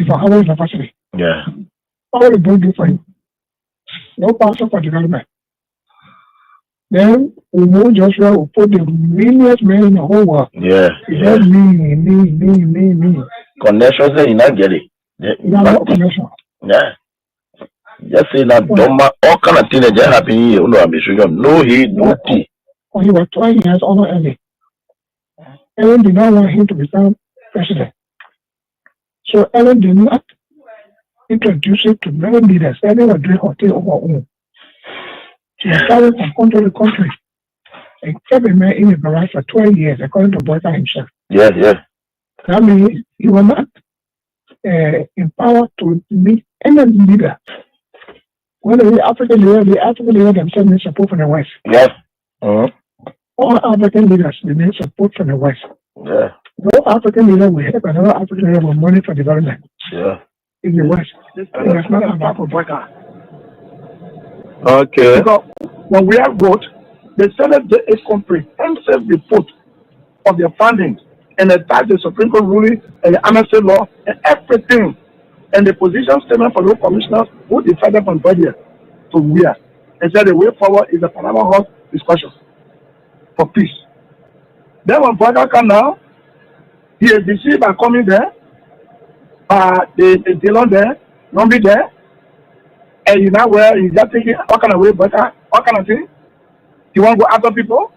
university for Harvard University. Yeah. What will they do for you? No passion for development. Then Umo Joshua will put the millions men in the whole world. Yeah. It's just me. Connections in Nigeria. No connection. Yeah. Just say that all kind of things that happen here. No, he no tea. When he was 20 years old early. Ellen did not want him to become president. So Ellen did not introduce him to many leaders. Ellen was doing her thing on her own. She was traveling from country to country and kept a man in the barrage for 12 years, according to Boyka himself. Yeah. That means he was not empowered to meet any leader. When the African leaders themselves need support from the West. Yes. All African leaders need support from the West. Yeah. No African leader will help another African leader with money for development. Yeah. In the West. It's not about for Boyka. Okay. Because when we have vote, they send a comprehensive report of their findings and attach the Supreme Court ruling and the amnesty law and everything. And the position statement for those commissioners who decided from budget to where. And said the way forward is the Panama House discussion for peace. Then when Boyka come now, he is deceived by coming there, the dealer there, not be there. And you know where he's just thinking, what kind of way, Boyka, what kind of thing? You want to go after people?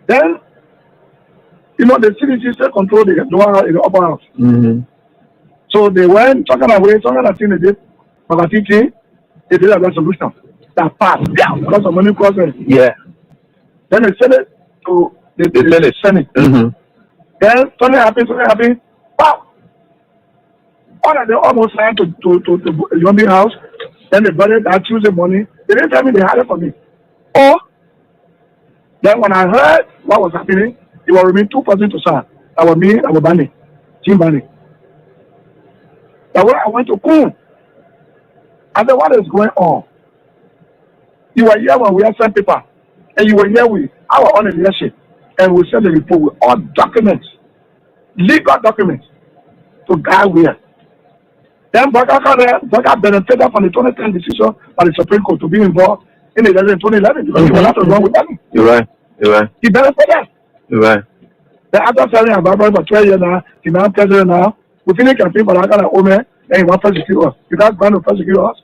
Then, the CDC still control the upper house. Mm-hmm. So they went talking away, talking of thing they did, but they did a resolution that passed down because of money crossing. Yeah. Then they sent it to the Senate. Mm-hmm. Then something happened. Wow! All of them almost signed to Yombi House. Then they buried that Tuesday morning. They didn't tell me they had it for me. Or then when I heard what was happening, it was remain 2 persons to sign. That was me, that was Bani, Jim Bani. That way I went to Kun. I said, what is going on? You were here when we had sent paper. And you were here with our own leadership. And we sent the report with all documents, legal documents, to guide where. Then Boyka benefited from the 2010 decision by the Supreme Court to be involved in the election in 2011 because he was not wrong with that. You're right. He benefited. You're right. Then after serving Ababa for 12 years now, he's now president now. We finish campaign for that kind of woman, and he wants to persecute us. You guys going to persecute us?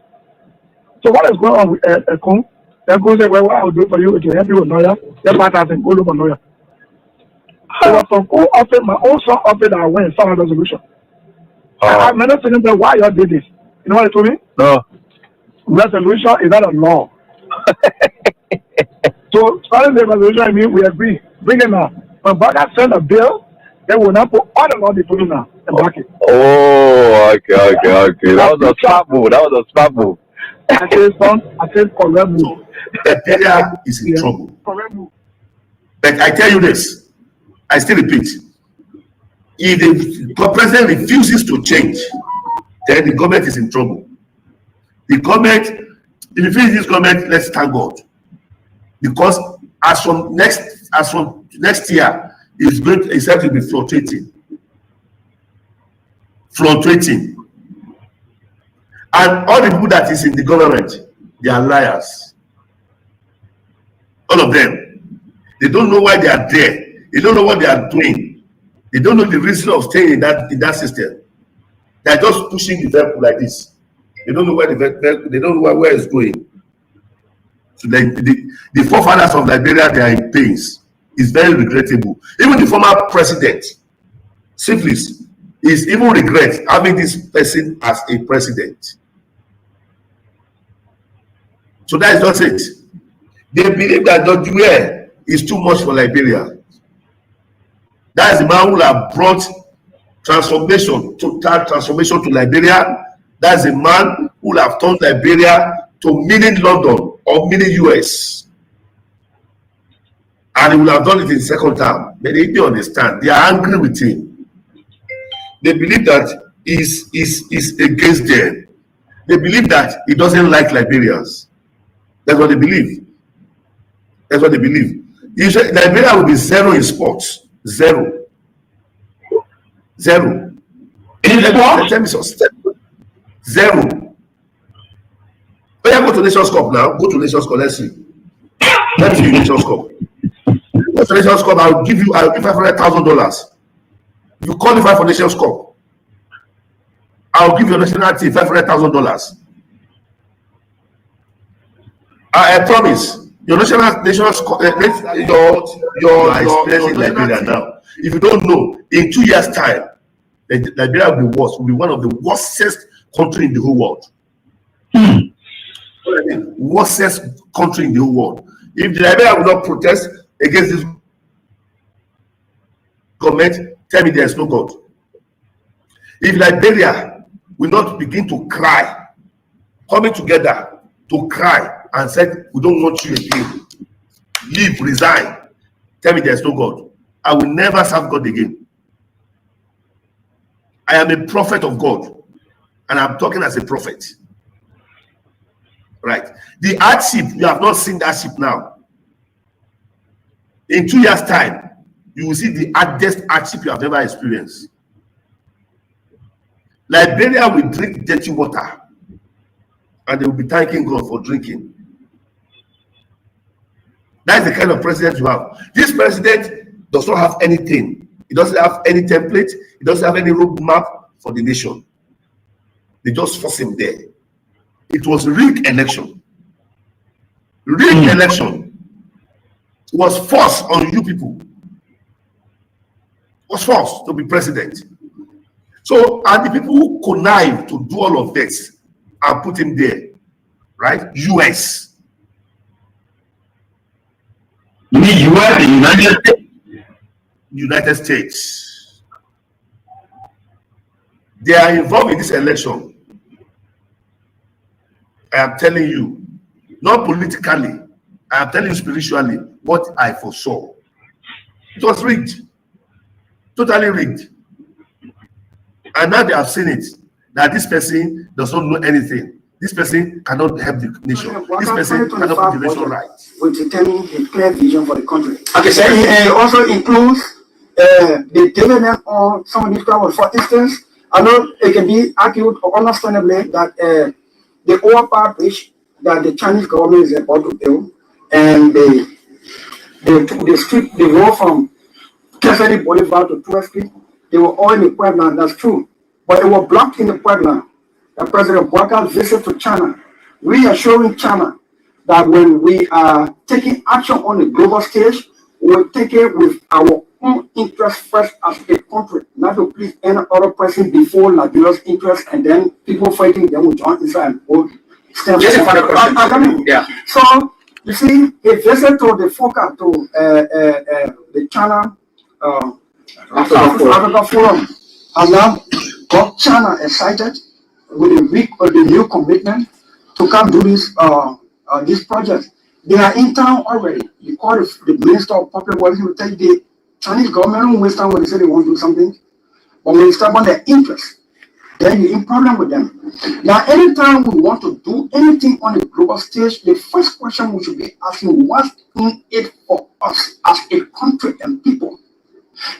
So what is going on with Kun? Then Kun said, well, what I will do for you is to help you with lawyer. Then my husband go look for lawyer. So from Kun offered, my own son offered that I went and found a resolution. I never said them, why you did this? You know what they told me? No. Resolution is not a law. So starting the resolution, I mean, we agree. Bring it now. When Boyka send a bill, they will not put all the law they put in now and back it. Oh, okay. That was a smart move. I said, correct move. Nigeria is in trouble. Correct move. But I tell you this, I still repeat, if the president refuses to change, then the government is in trouble. The government, if you finish this government, let's thank God. Because as from next year, it's have to be fluctuating. And all the people that is in the government, they are liars. All of them. They don't know why they are there. They don't know what they are doing. They don't know the reason of staying in that system. They are just pushing the vehicle like this. They don't know where they don't know where it's going. So the forefathers of Liberia, they are in pains. It's very regrettable. Even the former president, Syphilis, is even regret having this person as a president. So that is not it. They believe that Dr. Ware is too much for Liberia. That is the man who have brought total transformation to Liberia. That is the man who have turned Liberia to mini London or mini US. And he will have done it in second term. But they don't understand. They are angry with him. They believe that he's against them. They believe that he doesn't like Liberians. That's what they believe. That's what they believe. You say Liberia will be zero in sports. Zero. Tell me some step. Zero. Oh, yeah, go to Nations Cup now. Go to Nations Cup. Let's see. Let's see Nations Cup. Go to Nations Cup. I'll give $500,000. If you qualify for Nations Cup, I'll give your national team $500,000. I promise. Your national your experience in Liberia now. If you don't know, in 2 years' time, Liberia will be worse. Will be one of the worstest country in the whole world. Worstest country in the whole world. If Liberia will not protest against this government, tell me there is no God. If Liberia will not begin to cry, coming together to cry and said, we don't want you again, leave, resign, tell me there is no God, I will never serve God again. I am a prophet of God, and I'm talking as a prophet. Right? The hardship, you have not seen the hardship now. In 2 years' time, you will see the hardest hardship you have ever experienced. Liberia will drink dirty water, and they will be thanking God for drinking. That's the kind of president you have. This president does not have anything. He doesn't have any template. He doesn't have any roadmap for the nation. They just force him there. It was rigged election. Rigged election. It was forced on you people. It was forced to be president. So, and the people who connive to do all of this and put him there, right? US. You mean US, the United States? United States. They are involved in this election. I am telling you, not politically, I am telling you spiritually what I foresaw. It was rigged. Totally rigged. And now they have seen it, that this person does not know anything. This person cannot help the nation. This person cannot put the nation right. Will determine a clear vision for the country. Okay, so it also includes the development of some of these problems. For instance, I know it can be argued or understandably that the overpower bridge that the Chinese government is about to build, and they strip the road from Cassidy Boulevard to 12th Street, they were all in the Puebla, that's true. But it was blocked in the Puebla. The President Bouakar's visit to China, reassuring China that when we are taking action on the global stage, we'll take it with our own interest first as a country, not to please any other person before Liberia's interest, and then people fighting them will join Israel and yeah. So, you see, a visit to the focus to the China Africa Forum has now got China excited with the new commitment to come do this project. They are in town already. You call the Minister of Public Works, will tell you the Chinese government will waste time when they say they want to do something. But when you start on their interest, then you're in problem with them. Now, anytime we want to do anything on the global stage, the first question we should be asking, what's in it for us as a country and people?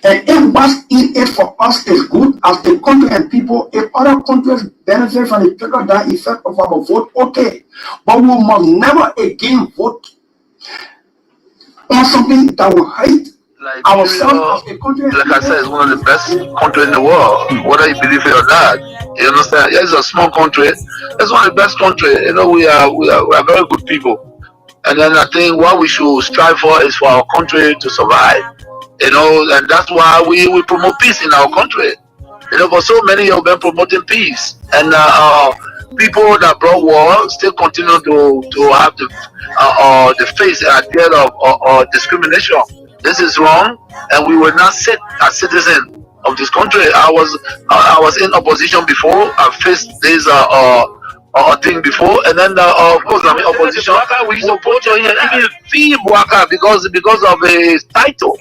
And if what's in it for us is good as the country and people, if other countries benefit from the trickle-down effect of our vote, okay. But we must never again vote on something that will hurt ourselves as a country. Like I said, it's one of the best countries in the world, whether you believe it or not. You understand? Yeah, it's a small country. It's one of the best countries. You know, we are very good people. And then I think what we should strive for is for our country to survive. You know, and that's why we promote peace in our country. You know, for so many of them promoting peace, and people that brought war still continue to have the face idea of discrimination. This is wrong, and we will not sit as citizens of this country. I was in opposition before. I faced this thing before, and then of course I'm in opposition. We support you even fee Bouakar because of his title.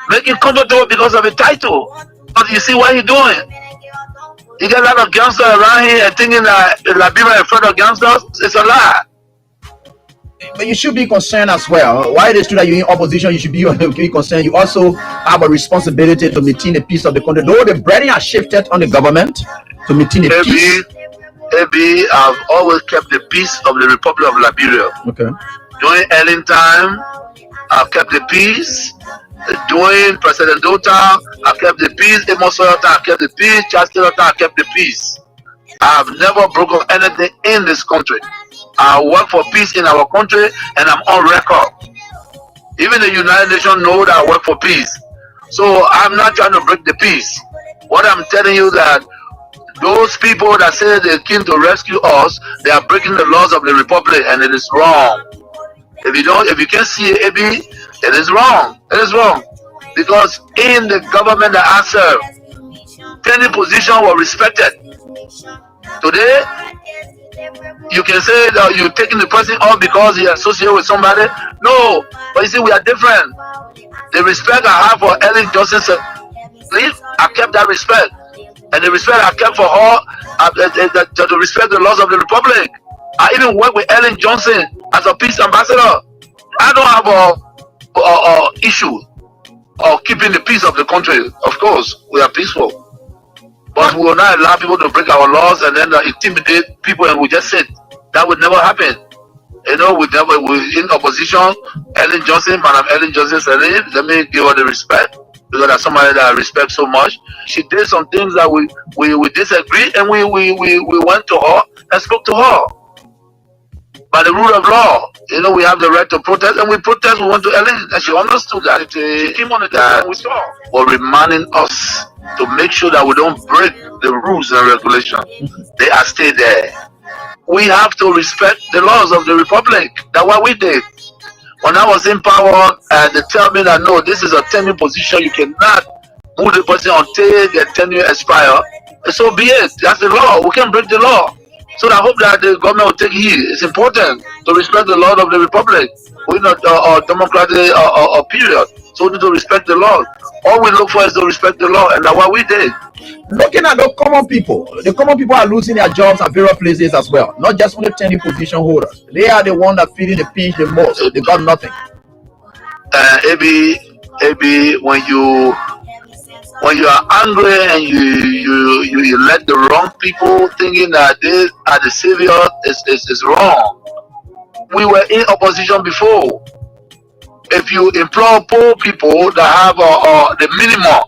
Make it comfortable because of a title. But you see what he's doing? You get a lot of gangsters around here and thinking that Liberia is afraid of gangsters. It's a lie. but you should be concerned as well. Why it is true that you're in opposition, you should be concerned. You also have a responsibility to maintain the peace of the country. Though the burden has shifted on the government to maintain the peace. Maybe I've always kept the peace of the Republic of Liberia. Okay. During Ellen time, I've kept the peace. During President Dota, I kept the peace. Amos Oyota, I kept the peace. Chancellor, I kept the peace. I have never broken anything in this country. I work for peace in our country, and I'm on record. Even the United Nations know that I work for peace. So I'm not trying to break the peace. What I'm telling you that those people that say they came to rescue us, they are breaking the laws of the republic, and it is wrong. If you can't see it, it is wrong. It is wrong. Because in the government that I serve, any position was respected. Today, you can say that you're taking the person off because he associated with somebody. No, but you see, we are different. The respect I have for Ellen Johnson, I kept that respect. And the respect I kept for her, to respect the laws of the republic. I even work with Ellen Johnson as a peace ambassador. I don't have a issue of keeping the peace of the country. Of course, we are peaceful. But we will not allow people to break our laws and then intimidate people and we just sit. That would never happen. You know, we're in opposition. Ellen Johnson, Madam Ellen Johnson said, let me give her the respect. Because that's somebody that I respect so much. She did some things that we disagreed, and we went to her and spoke to her. By the rule of law, you know, we have the right to protest, and we protest. We went to Ellen, and she understood that. She came on that we saw. But reminding us to make sure that we don't break the rules and regulations. They are still there. We have to respect the laws of the republic. That's what we did. When I was in power, they tell me that no, this is a tenure position. You cannot move the person until the tenure expire. So be it. That's the law. We can't break the law. So I hope that the government will take heed. It's important to respect the law of the republic. We're not a democratic period. So we need to respect the law. All we look for is to respect the law, and that's what we did. Looking at the common people are losing their jobs at various places as well. Not just only tenure position holders. They are the one that feeling the pinch the most. They got nothing. Maybe when you are angry and you elect the wrong people, thinking that they are the savior, is wrong. We were in opposition before. If you employ poor people that have the minimum,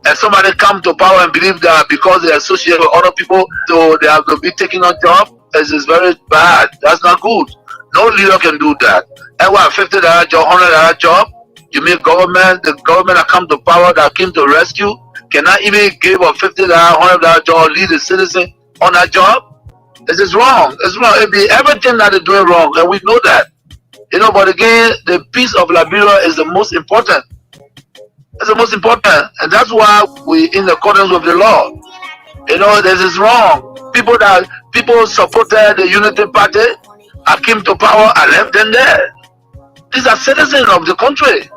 and somebody come to power and believe that because they associate with other people, so they have to be taking a job, it is very bad. That's not good. No leader can do that. And what, $50 job, $100 job? You mean the government that come to power that came to rescue cannot even give a $50, $100 job, lead the citizen on that job? This is wrong. It's wrong. It be everything that they're doing wrong, and we know that. You know, but again, the peace of Liberia is the most important. It's the most important, and that's why we in accordance with the law. You know, this is wrong. People supported the Unity Party. I came to power, I left them there. These are citizens of the country.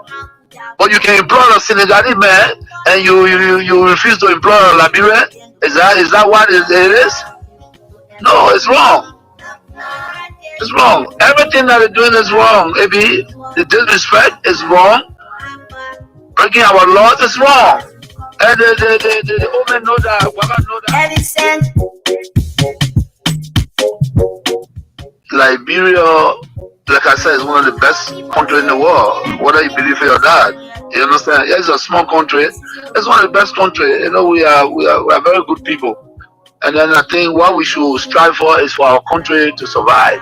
But you can employ a Senegalese man and you refuse to employ a Liberian? Is that what it is? No, it's wrong. It's wrong. Everything that they're doing is wrong. Maybe the disrespect is wrong. Breaking our laws is wrong. And the women know that, women know that. Liberia, like I said, is one of the best countries in the world. Whether you believe it or not, you understand? Yeah, it's a small country. It's one of the best countries. You know, we are very good people. And then I think what we should strive for is for our country to survive.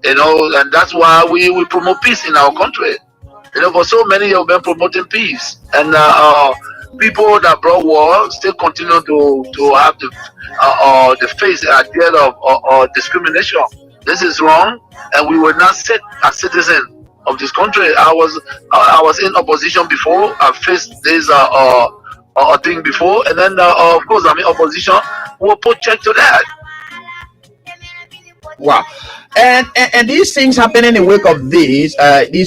You know, and that's why we promote peace in our country. You know, for so many years we've been promoting peace, and people that brought war still continue to have the face at the end of discrimination. This is wrong, and we will not sit as citizens of this country. I was in opposition before. I faced this thing before, and then of course I'm in opposition. We'll put check to that. Wow. And these things happen in the wake of these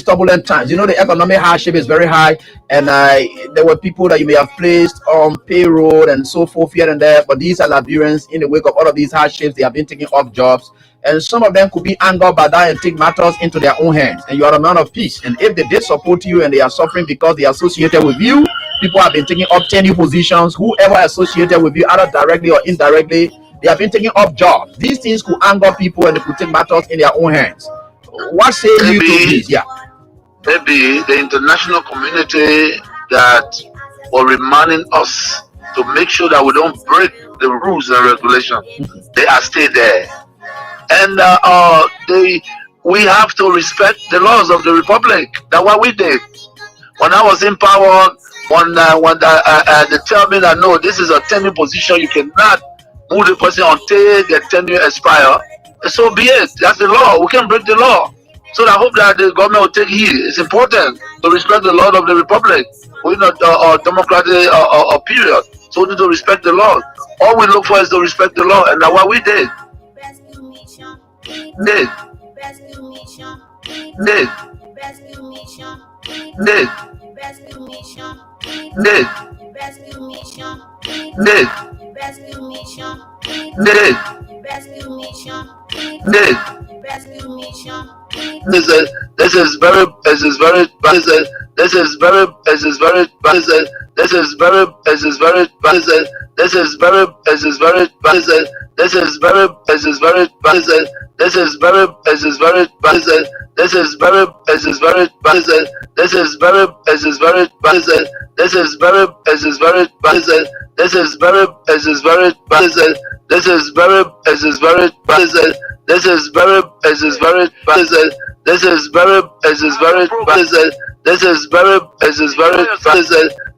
turbulent times. You know, the economic hardship is very high, and there were people that you may have placed on payroll and so forth here and there. But these are Liberians in the wake of all of these hardships. They have been taking off jobs, and some of them could be angered by that and take matters into their own hands. And you are a man of peace. And if they did support you and they are suffering because they are associated with you, people have been taking up tenure positions. Whoever associated with you, either directly or indirectly, they have been taking up jobs. These things could anger people and they could take matters in their own hands. What say you to this? Yeah. Maybe the international community that were reminding us to make sure that we don't break the rules and regulations, they are still there. And we have to respect the laws of the republic. That's what we did. When I was in power, when they tell me that no, this is a tenure position, you cannot move the person until the tenure expire. So be it. That's the law. We can break the law. So I hope that the government will take heed. It's important to respect the law of the republic. We're not a democratic period. So we need to respect the law. All we look for is to respect the law, and that's what we did. Did.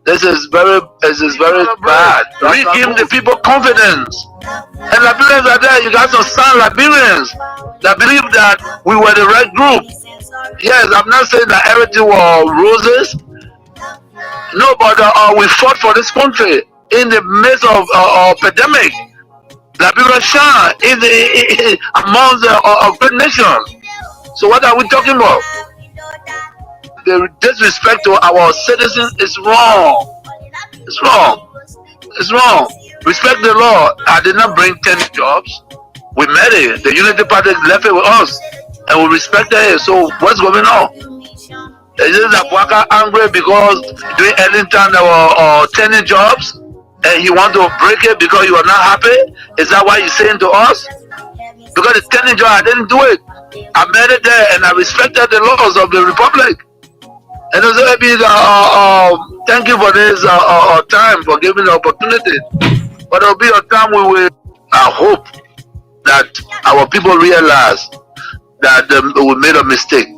This is very bad. We give the people confidence. And Liberians are there. You got to sound Liberians that believe that we were the right group. Yes, I'm not saying that everything was roses. No, but we fought for this country in the midst of pandemic. Liberia shine among the great nations. So what are we talking about? The disrespect to our citizens is wrong. It's wrong. It's wrong. Respect the law. I did not bring 10 jobs. We made it. The Unity Party left it with us, and we respected it. So what's going on? Is it that Waka angry because during Ellington there were 10 jobs, and you want to break it because you are not happy? Is that what you're saying to us? Because the 10 job, I didn't do it. I made it there, and I respected the laws of the republic. And also, maybe thank you for this time, for giving the opportunity. But there will be a time I hope that our people realize that we made a mistake.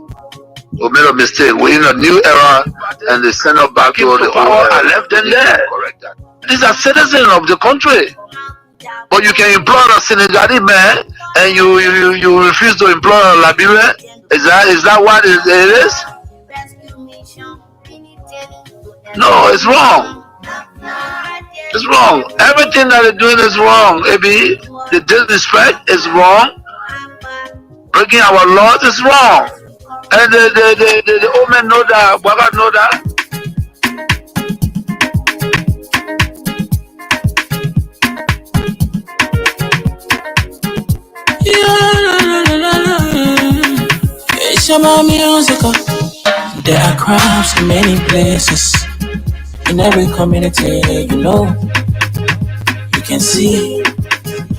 We made a mistake. We're in a new era, and they send us back to the power. I left them there. These are citizens of the country. But you can employ a Senegalese man, and you refuse to employ a Liberian. Is that what it is? No, it's wrong. It's wrong. Everything that they're doing is wrong, AB. The disrespect is wrong. Breaking our laws is wrong. And the old men know that. Baba know that. It's about music. There are crimes in many places. In every community, you can see.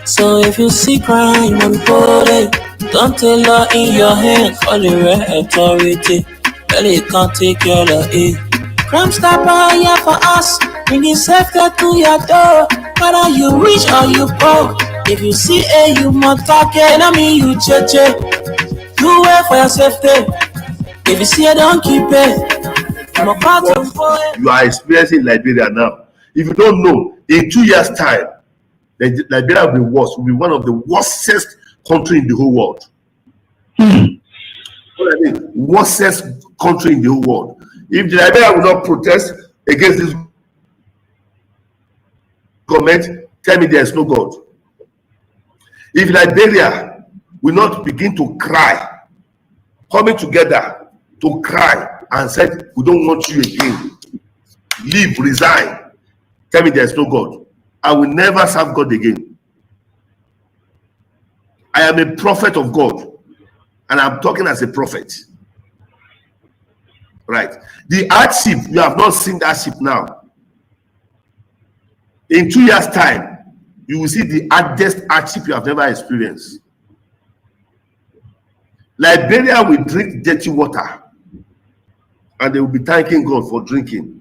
So if you see crime on board, don't take law in your hand, call the authority. Really you can't take care of it. Crime stopper here for us, bringing safety to your door. Whether you rich or you poor, if you see you must talk it. I mean you cheche, do it for your safety. If you see it, don't keep it. You are experiencing Liberia now. If you don't know, in 2 years' time, Liberia will be worse. Will be one of the worstest country in the whole world. What I mean, worstest country in the whole world. If Liberia will not protest against this government, tell me there is no God. If Liberia will not begin to cry, coming together to cry and said, we don't want you again. Leave, resign. Tell me there's no God. I will never serve God again. I am a prophet of God, and I'm talking as a prophet. Right. The hardship, you have not seen that ship now. In 2 years' time, you will see the hardest hardship you have never experienced. Liberia will drink dirty water, and they will be thanking God for drinking.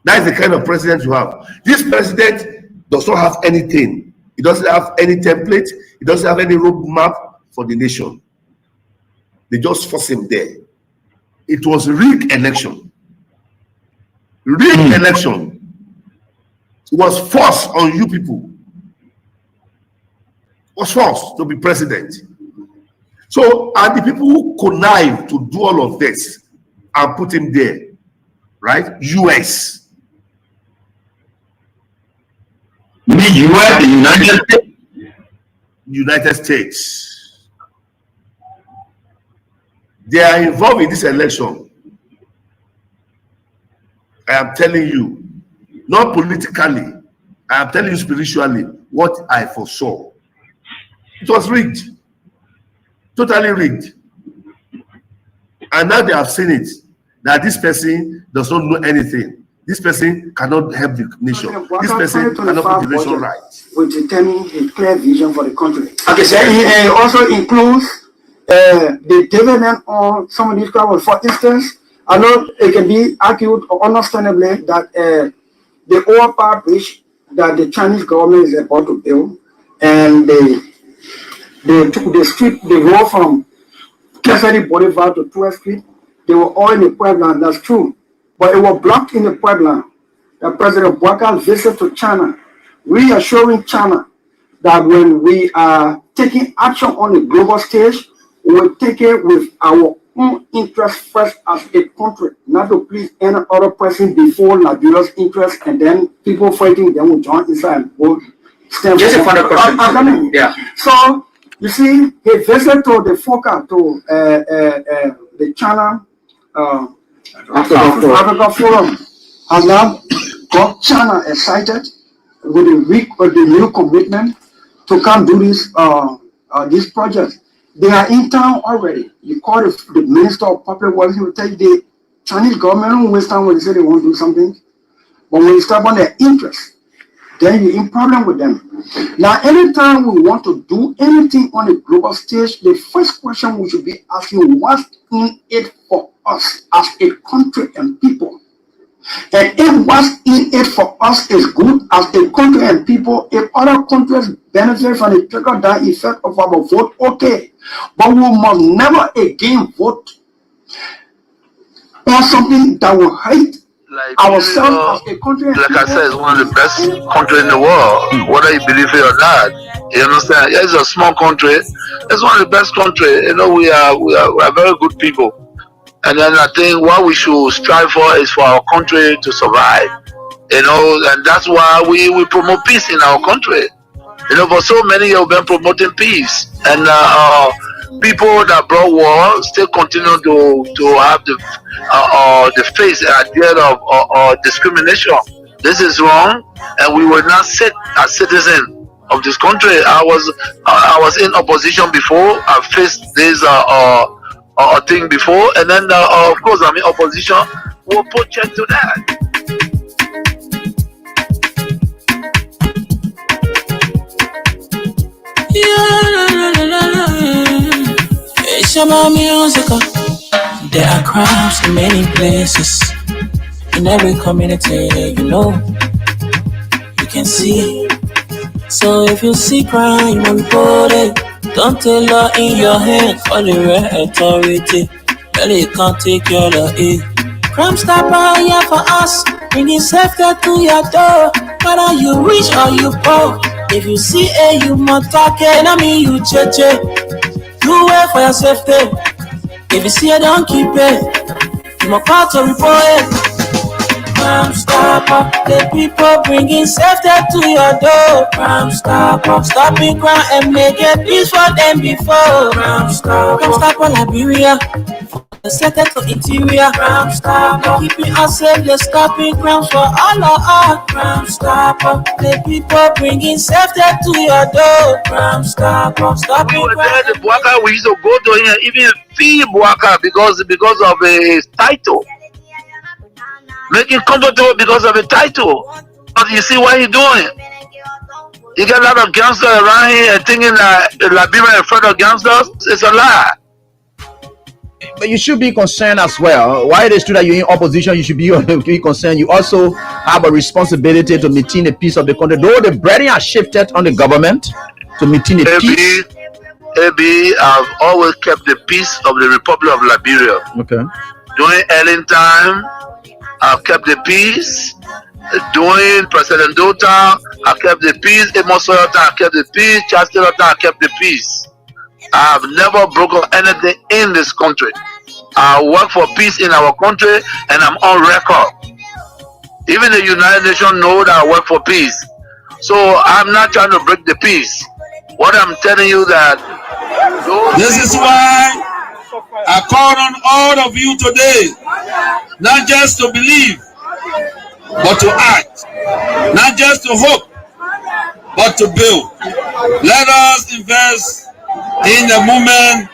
That is the kind of president you have. This president does not have anything. He doesn't have any template. He doesn't have any roadmap for the nation. They just force him there. It was rigged election. Rigged election. It was forced on you people. It was forced to be president. So, and the people who connive to do all of this and put him there, right? US. The US, the United States. United States. They are involved in this election. I am telling you, not politically, I am telling you spiritually what I foresaw. It was rigged, totally rigged. And now they have seen it, that this person does not know anything. This person cannot help the nation. This person cannot put the nation right. Will determine a clear vision for the country. Okay, so it also includes the development of some of these problems. For instance, I know it can be argued understandably that the overpower bridge that the Chinese government is about to build, and they took the road from Cassidy Boulevard to 12th Street, they were all in the Puebla, that's true. But it was blocked in the Puebla. The President Buaka's visit to China, reassuring China that when we are taking action on the global stage, we will take it with our own interest first as a country, not to please any other person before Liberia's interest, and then people fighting them will join inside and will stand. Just a final question. Yeah. So you see, he visited to the FOCA, to the China Africa Forum, has now got China excited with the new commitment to come do this project. They are in town already. You call the Minister of Public Works, he will tell you the Chinese government won't waste time when they say they want to do something. But when you start on their interest, then you're in problem with them. Now, anytime we want to do anything on a global stage, the first question we should be asking, what's in it for us as a country and people? And if what's in it for us is good as a country and people, if other countries benefit from the trickle-down effect of our vote, okay. But we must never again vote on something that will hurt ourselves as a country. Like I said, it's one of the best countries in the world, whether you believe it or not. You understand? Yeah, it's a small country. It's one of the best countries. You know, we are very good people. And then I think what we should strive for is for our country to survive. You know, and that's why we promote peace in our country. You know, for so many years we've been promoting peace, and people that brought war still continue to have the face idea of discrimination. This is wrong, and we will not sit as citizens of this country. I was in opposition before. I faced this thing before, and then of course I'm in opposition. We'll put check to that. It's about music. There are crowds in many places, in every community, you know, you can see. So if you see crime on board, don't take law in your hand for the right authority. Really can't take your law in. Crime stopper here for us, bringing safety to your door. Whether you rich or you poor, if you see a human talking, I mean you cheche. Do well for your safety. If you see it, don't keep it. You must part to report it. Crime Stopper, the people bringing safety to your door. Crime Stopper, stopping crime and making peace for them before. Crime Stopper, Liberia. Settled to interior. Crime Stopper, keeping us safe, they're stopping crimes for all of us. Crime Stopper, the people bringing safety to your door. Crime Stopper, stopping We were crime. there, the Buaka, we used to go to him, even fee Buaka because of his title. Make it comfortable because of a title. But you see what he's doing. You get a lot of gangsters around here and thinking that Liberia in front of gangsters. It's a lie. But you should be concerned as well. Why it is true that you're in opposition, you should be concerned. You also have a responsibility to maintain the peace of the country. Though the burden has shifted on the government to maintain the peace. AB, I've always kept the peace of the Republic of Liberia. Okay. During Ellen time, I've kept the peace. During President Dota, I kept the peace. Amos Sawyer time, I kept the peace. Charles Taylor time, I kept the peace. I have never broken anything in this country. I work for peace in our country and I'm on record. Even the United Nations know that I work for peace. So I'm not trying to break the peace. What I'm telling you that this is why I call on all of you today, not just to believe, but to act, not just to hope, but to build. Let us invest in the movement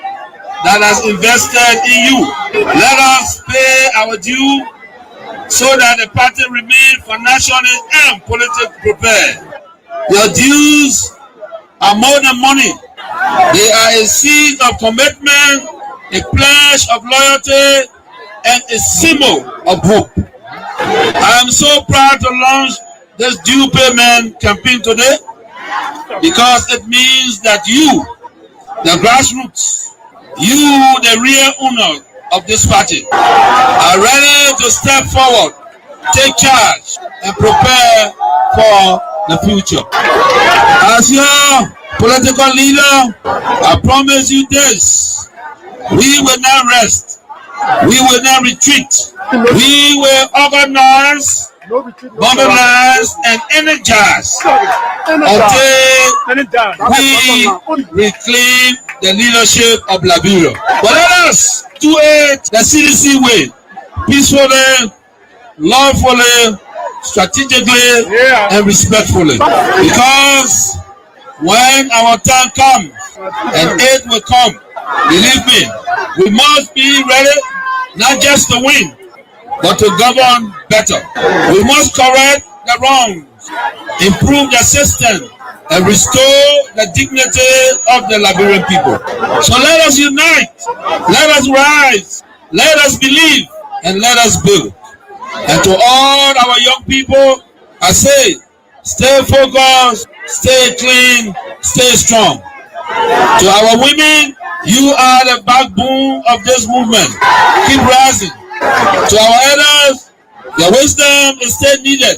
that has invested in you. Let us pay our due so that the party remains financially and politically prepared. Your dues are more than money. They are a seed of commitment, a pledge of loyalty, and a symbol of hope. I am so proud to launch this due payment campaign today because it means that you, the grassroots, you, the real owner of this party, are ready to step forward, take charge, and prepare for the future. As your political leader, I promise you this: we will not rest, we will not retreat, we will organize, mobilize, and energize until we reclaim the leadership of Liberia. But let us do it the CDC way, peacefully, lawfully, strategically, and respectfully. Because when our time comes and aid will come, believe me, we must be ready not just to win, but to govern better. We must correct the wrongs, improve the system, and restore the dignity of the Liberian people. So let us unite, let us rise, let us believe, and let us build. And to all our young people, I say, stay focused, stay clean, stay strong. To our women, you are the backbone of this movement. Keep rising. To our elders, your wisdom is still needed.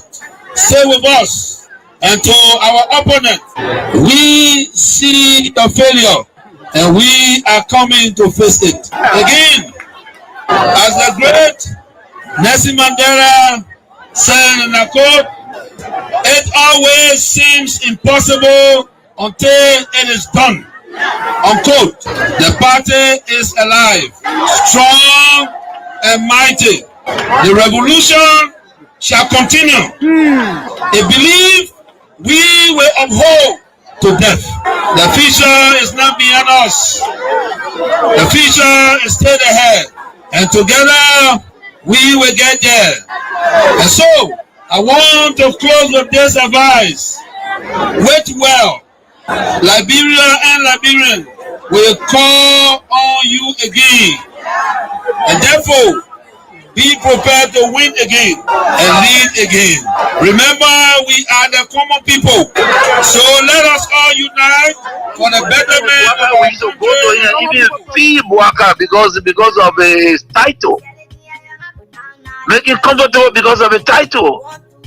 Stay with us. And to our opponents, we see the failure and we are coming to face it. Again, as the great Nelson Mandela said in a quote, it always seems impossible until it is done. Unquote. The party is alive, strong and mighty. The revolution shall continue. A belief we will uphold to death. The future is not beyond us. The future is straight ahead. And together we will get there. And so I want to close with this advice. Wait well. Liberia and Liberians will call on you again. And therefore, be prepared to win again and lead again. Remember, we are the common people. So let us all unite for the betterment of our We used to go to him, even fee Buaka because of his title. Make it comfortable because of his title.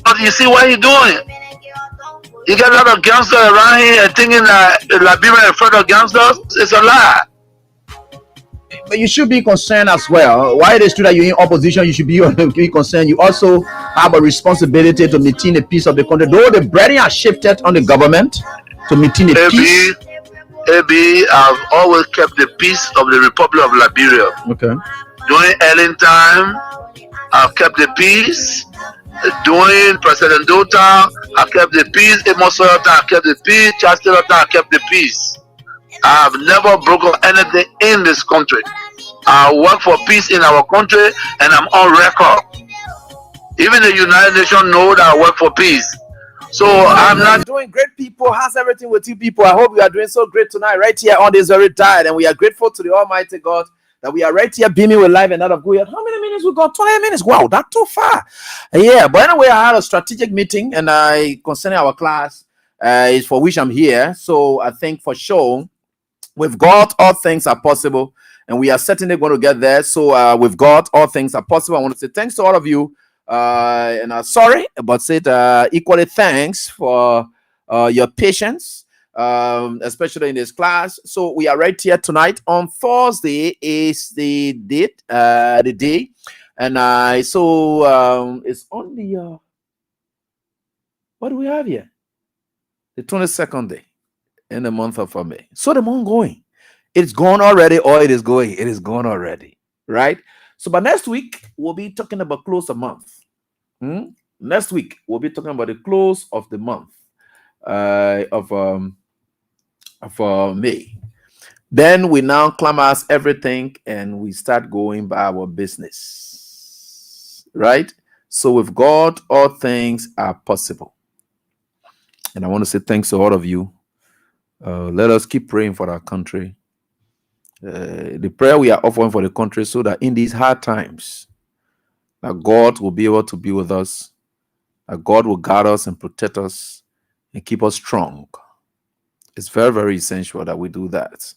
But you see what he's doing. You get a lot of gangsters around here and thinking that Liberia in front of gangsters. It's a lie. but you should be concerned as well. Why it is true that you're in opposition, you should be concerned. You also have a responsibility to maintain the peace of the country. Though the burden has shifted on the government to maintain the peace. AB, I've always kept the peace of the Republic of Liberia. Okay. During Ellen time, I've kept the peace. During President Dota, I kept the peace. Amos Oyota, I kept the peace. Chancellor, I kept the peace. I have never broken anything in this country. I work for peace in our country, and I'm on record. Even the United Nations know that I work for peace. So I'm not doing great, people. How's everything with you people? I hope you are doing so great tonight, right here on this very diet. And we are grateful to the Almighty God that we are right here beaming with live and out of good. How many minutes we got? 20 minutes. Wow, that's too far. Yeah, but anyway, I had a strategic meeting and concerning our class is for which I'm here. So I think for sure with God all things are possible, and we are certainly going to get there. So with God all things are possible. I want to say thanks to all of you. And sorry, but said equally thanks for your patience, especially in this class. So we are right here tonight. On Thursday is the date, the day, and it's on the what do we have here? The 22nd day in the month of May. So the month going, it's gone already, or it is going. It is gone already, right? So, but next week we'll be talking about close a month. Next week we'll be talking about the close of the month of May. Then we now climax everything and we start going by our business, right? So with God, all things are possible. And I want to say thanks to all of you. Let us keep praying for our country. The prayer we are offering for the country so that in these hard times, that God will be able to be with us, that God will guard us and protect us and keep us strong. It's very, very essential that we do that.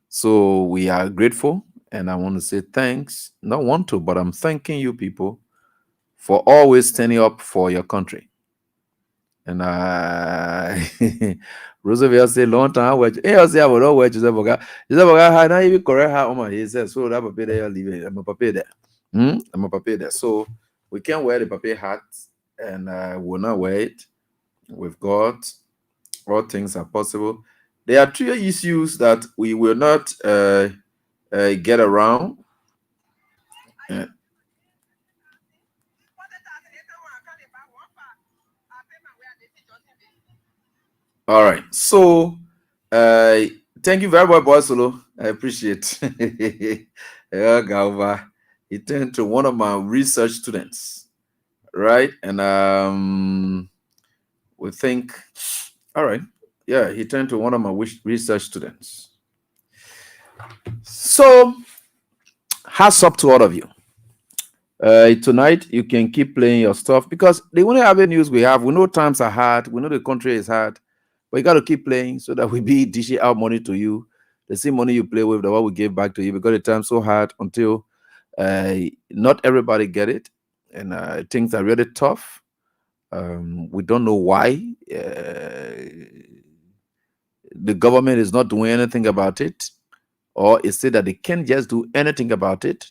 So we are grateful, and I want to say thanks. Not want to, but I'm thanking you people for always standing up for your country. And Roosevelt said long time I say I would always just had not even correct how my he said so that paper there leave I'm a paper there. I'm a paper there. So we can wear the paper hat and we'll not wear it. With God, all things are possible. There are three issues that we will not get around. All right. So thank you very much, Boy Solo. I appreciate Galva. He turned to one of my research students, right? And we think, all right, yeah, he turned to one of my research students. So hats up to all of you. Tonight you can keep playing your stuff because the only avenues we have, we know times are hard, we know the country is hard, but you got to keep playing so that we be dishing out money to you, the same money you play with, the one we give back to you, because the time's so hard until not everybody get it, and things are really tough. We don't know why the government is not doing anything about it, or it's said that they can't just do anything about it,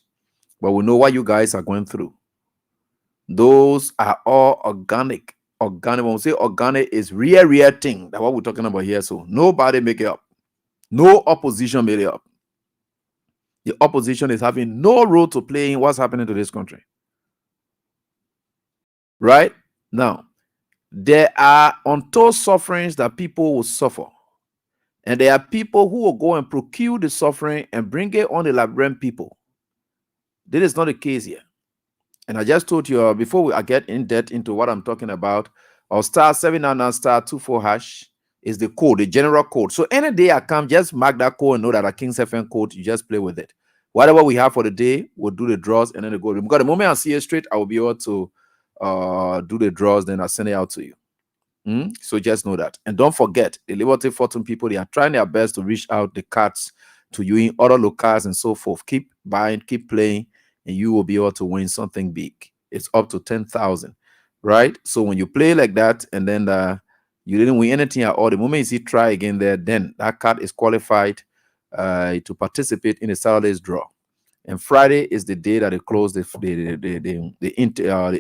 but we know what you guys are going through. Those are all organic. When we say organic, is real thing. That's what we're talking about here. So nobody make it up. No opposition made it up. The opposition is having no role to play in what's happening to this country. Right? Now, there are untold sufferings that people will suffer. And there are people who will go and procure the suffering and bring it on the Liberian people. This is not the case here. And I just told you before I get in depth into what I'm talking about, our star 799 star 24 hash is the code, the general code. So any day I come, just mark that code and know that a King's FM code, you just play with it. Whatever we have for the day, we'll do the draws and then the go. Because the moment I see it straight, I will be able to do the draws, then I'll send it out to you. So just know that. And don't forget, the Liberty Fortune people, they are trying their best to reach out the cards to you in other locales and so forth. Keep buying, keep playing, and you will be able to win something big. It's up to 10,000, right? So when you play like that and then you didn't win anything at all, the moment you see try again there, then that card is qualified to participate in the Saturday's draw. And Friday is the day that they close the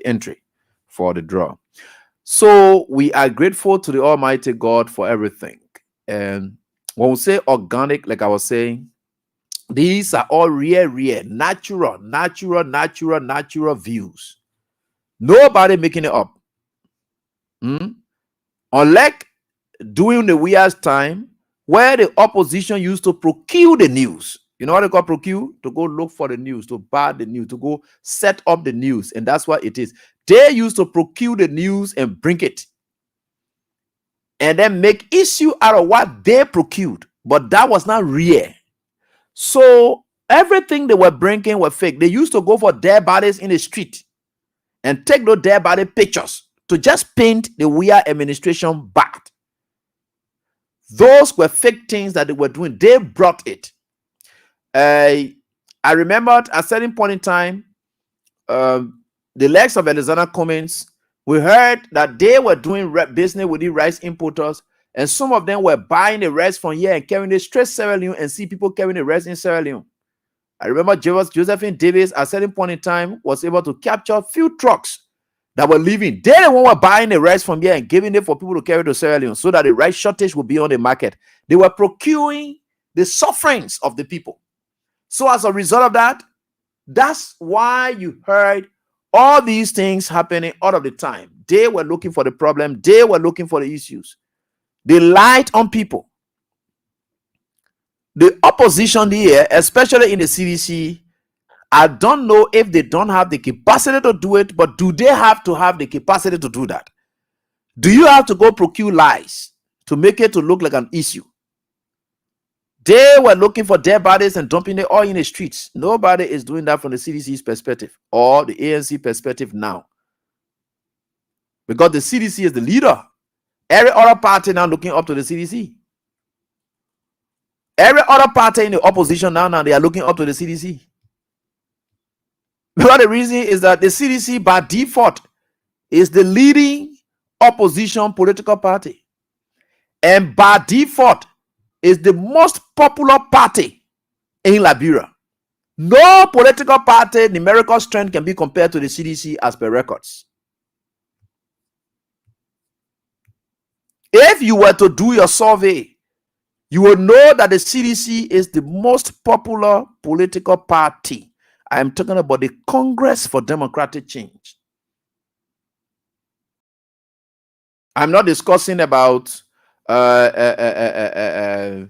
entry for the draw. So we are grateful to the Almighty God for everything. And when we say organic, like I was saying, these are all real, natural views. Nobody making it up. Unlike during the weird time where the opposition used to procure the news. You know what they call procure? To go look for the news, to buy the news, to go set up the news. And that's what it is. They used to procure the news and bring it. And then make issue out of what they procured. But that was not real. So everything they were bringing were fake. They used to go for dead bodies in the street and take those dead body pictures to just paint the weird administration bad. Those were fake things that they were doing. They brought it. I remembered at a certain point in time, the likes of Alexander Cummins, we heard that they were doing business with the rice importers, and some of them were buying the rice from here and carrying it straight Sierra Leone and see people carrying the rice in Sierra Leone. I remember Josephine Davis at a certain point in time was able to capture a few trucks that were leaving. They the one were buying the rice from here and giving it for people to carry to Sierra Leone so that the rice shortage would be on the market. They were procuring the sufferings of the people. So as a result of that, that's why you heard all these things happening all of the time. They were looking for the problem. They were looking for the issues. They lied on people. The opposition here, especially in the CDC, I don't know if they don't have the capacity to do it, but do they have to have the capacity to do that? Do you have to go procure lies to make it to look like an issue? They were looking for dead bodies and dumping it all in the streets. Nobody is doing that from the CDC's perspective or the ANC perspective now. Because the CDC is the leader. Every other party now looking up to the CDC. Every other party in the opposition now they are looking up to the CDC. Because the reason is that the CDC by default is the leading opposition political party. And by default is the most popular party in Liberia. No political party numerical strength can be compared to the CDC as per records. If you were to do your survey, you will know that the CDC is the most popular political party. I am talking about the Congress for Democratic Change. I'm not discussing about other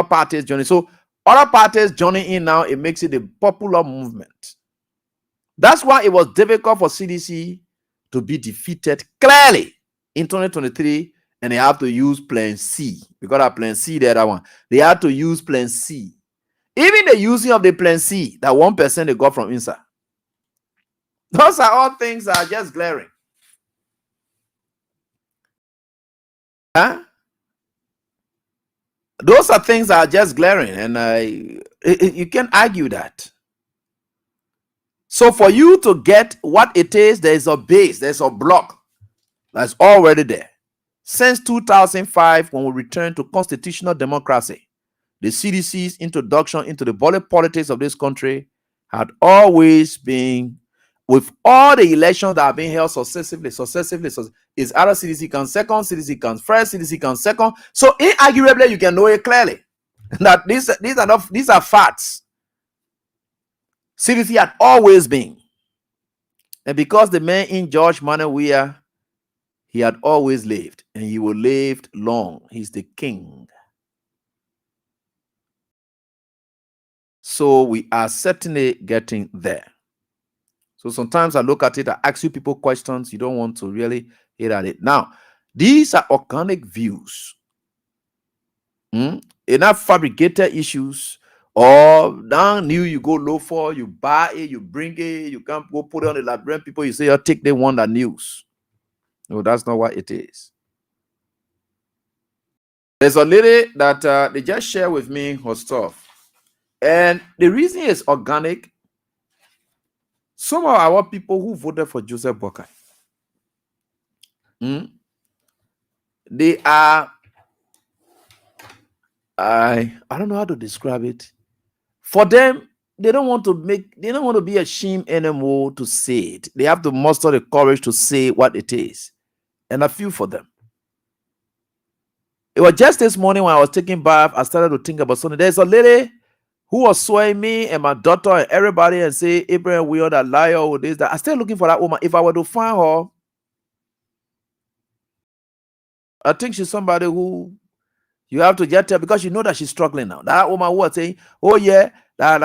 parties joining. So other parties joining in now, it makes it a popular movement. That's why it was difficult for CDC to be defeated clearly in 2023, and they have to use Plan C. Because that Plan C, the other one, they had to use Plan C. Even the using of the Plan C, that 1% they got from inside. Those are all things that are just glaring. Huh? Those are things that are just glaring, and you can't argue that. So for you to get what it is, there's a base, there's a block that's already there. Since 2005, when we returned to constitutional democracy, the CDC's introduction into the body politics of this country had always been, with all the elections that have been held successively, is either CDC comes second, CDC comes first, CDC comes second. So inarguably, you can know it clearly that these are facts. CDC had always been, and because the man in George Manawia, he had always lived, and he will live long. He's the king. So we are certainly getting there. So sometimes I look at it, I ask you people questions, you don't want to really hit at it. Now, these are organic views. Enough fabricated issues, or down new you go low for, you buy it, you bring it, you can't go put it on the Liberian people, you say, oh, take the one that news. No, that's not what it is. There's a lady that they just share with me her stuff. And the reason is organic. Some of our people who voted for Joseph Boakai, they are I don't know how to describe it. For them, they don't want to be ashamed anymore to say it. They have to muster the courage to say what it is. And I feel for them. It was just this morning when I was taking bath, I started to think about something. There's a lady who was swearing me and my daughter and everybody and say, Abraham, we are that liar or this, that. I still looking for that woman. If I were to find her, I think she's somebody who you have to just tell, because you know that she's struggling now. That woman who was saying, oh yeah, that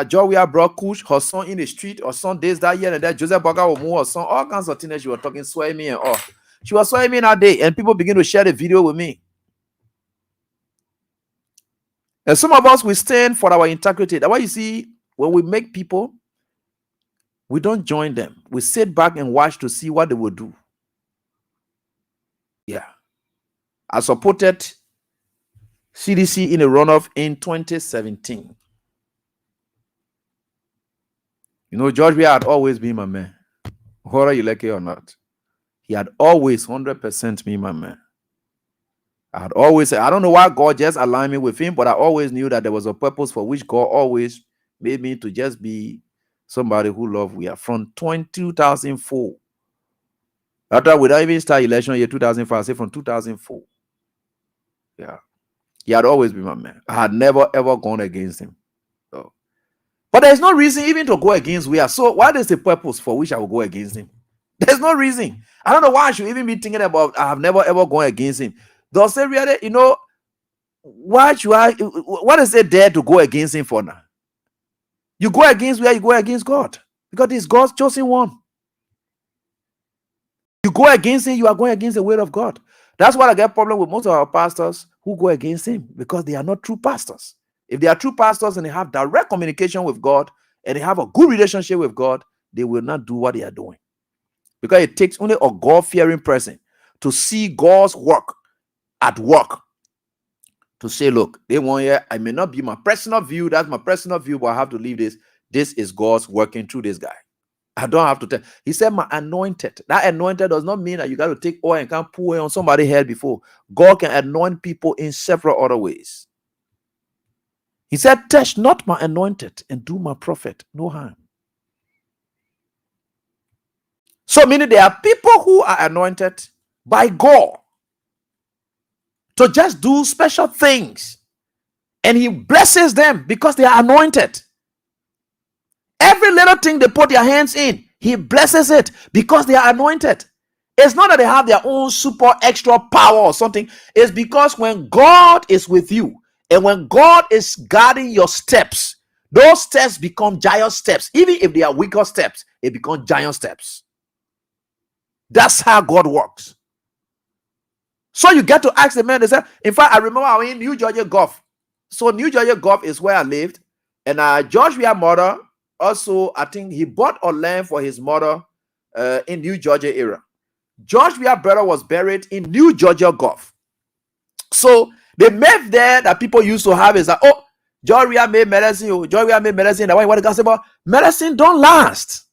Joria brought Kush, her son in the street, or son this, that year, and that Joseph Burger will move her son, all kinds of things. She was talking, swearing me and all. She was swearing me that day, and people begin to share the video with me. And some of us, we stand for our integrity. That's why you see, when we make people, we don't join them. We sit back and watch to see what they will do. Yeah. I supported CDC in a runoff in 2017. You know, George Weah had always been my man, whether you like it or not. He had always 100% been my man. I had always said, I don't know why God just aligned me with him, but I always knew that there was a purpose for which God always made me to just be somebody who loved Weah from 2004. After without even start election year 2005, I say from 2004. Yeah. He had always been my man. I had never ever gone against him. So, but there's no reason even to go against Weah. So what is the purpose for which I will go against him? There's no reason. I don't know why I should even be thinking about I have never ever gone against him. Does it really, you know, why should I, what is it there to go against him for now? You go against Weah, you go against God. Because it's God's chosen one. You go against him, you are going against the word of God. That's why I get problem with most of our pastors who go against him, because they are not true pastors. If they are true pastors and they have direct communication with God and they have a good relationship with God, they will not do what they are doing. Because it takes only a God-fearing person to see God's work at work to say, look, they want here, I may not be my personal view, that's my personal view, but I have to leave this. This is God's working through this guy. I don't have to tell. He said, my anointed. That anointed does not mean that you got to take oil and can't pour oil on somebody's head before. God can anoint people in several other ways. He said, touch not my anointed and do my prophet no harm. So meaning there are people who are anointed by God to just do special things. And he blesses them because they are anointed. Every little thing they put their hands in, he blesses it because they are anointed. It's not that they have their own super extra power or something. It's because when God is with you and when God is guiding your steps, those steps become giant steps. Even if they are weaker steps, it becomes giant steps. That's how God works. So you get to ask the man, they said, in fact, I remember I was in New Georgia Gulf. So New Georgia Gulf is where I lived. And George Weah's mother, also, I think he bought a land for his mother in New Georgia area. George Weah's brother was buried in New Georgia Gulf. So the myth there that people used to have is that, oh, George Weah made medicine. Oh, George Weah made medicine. That what the guy say about medicine don't last.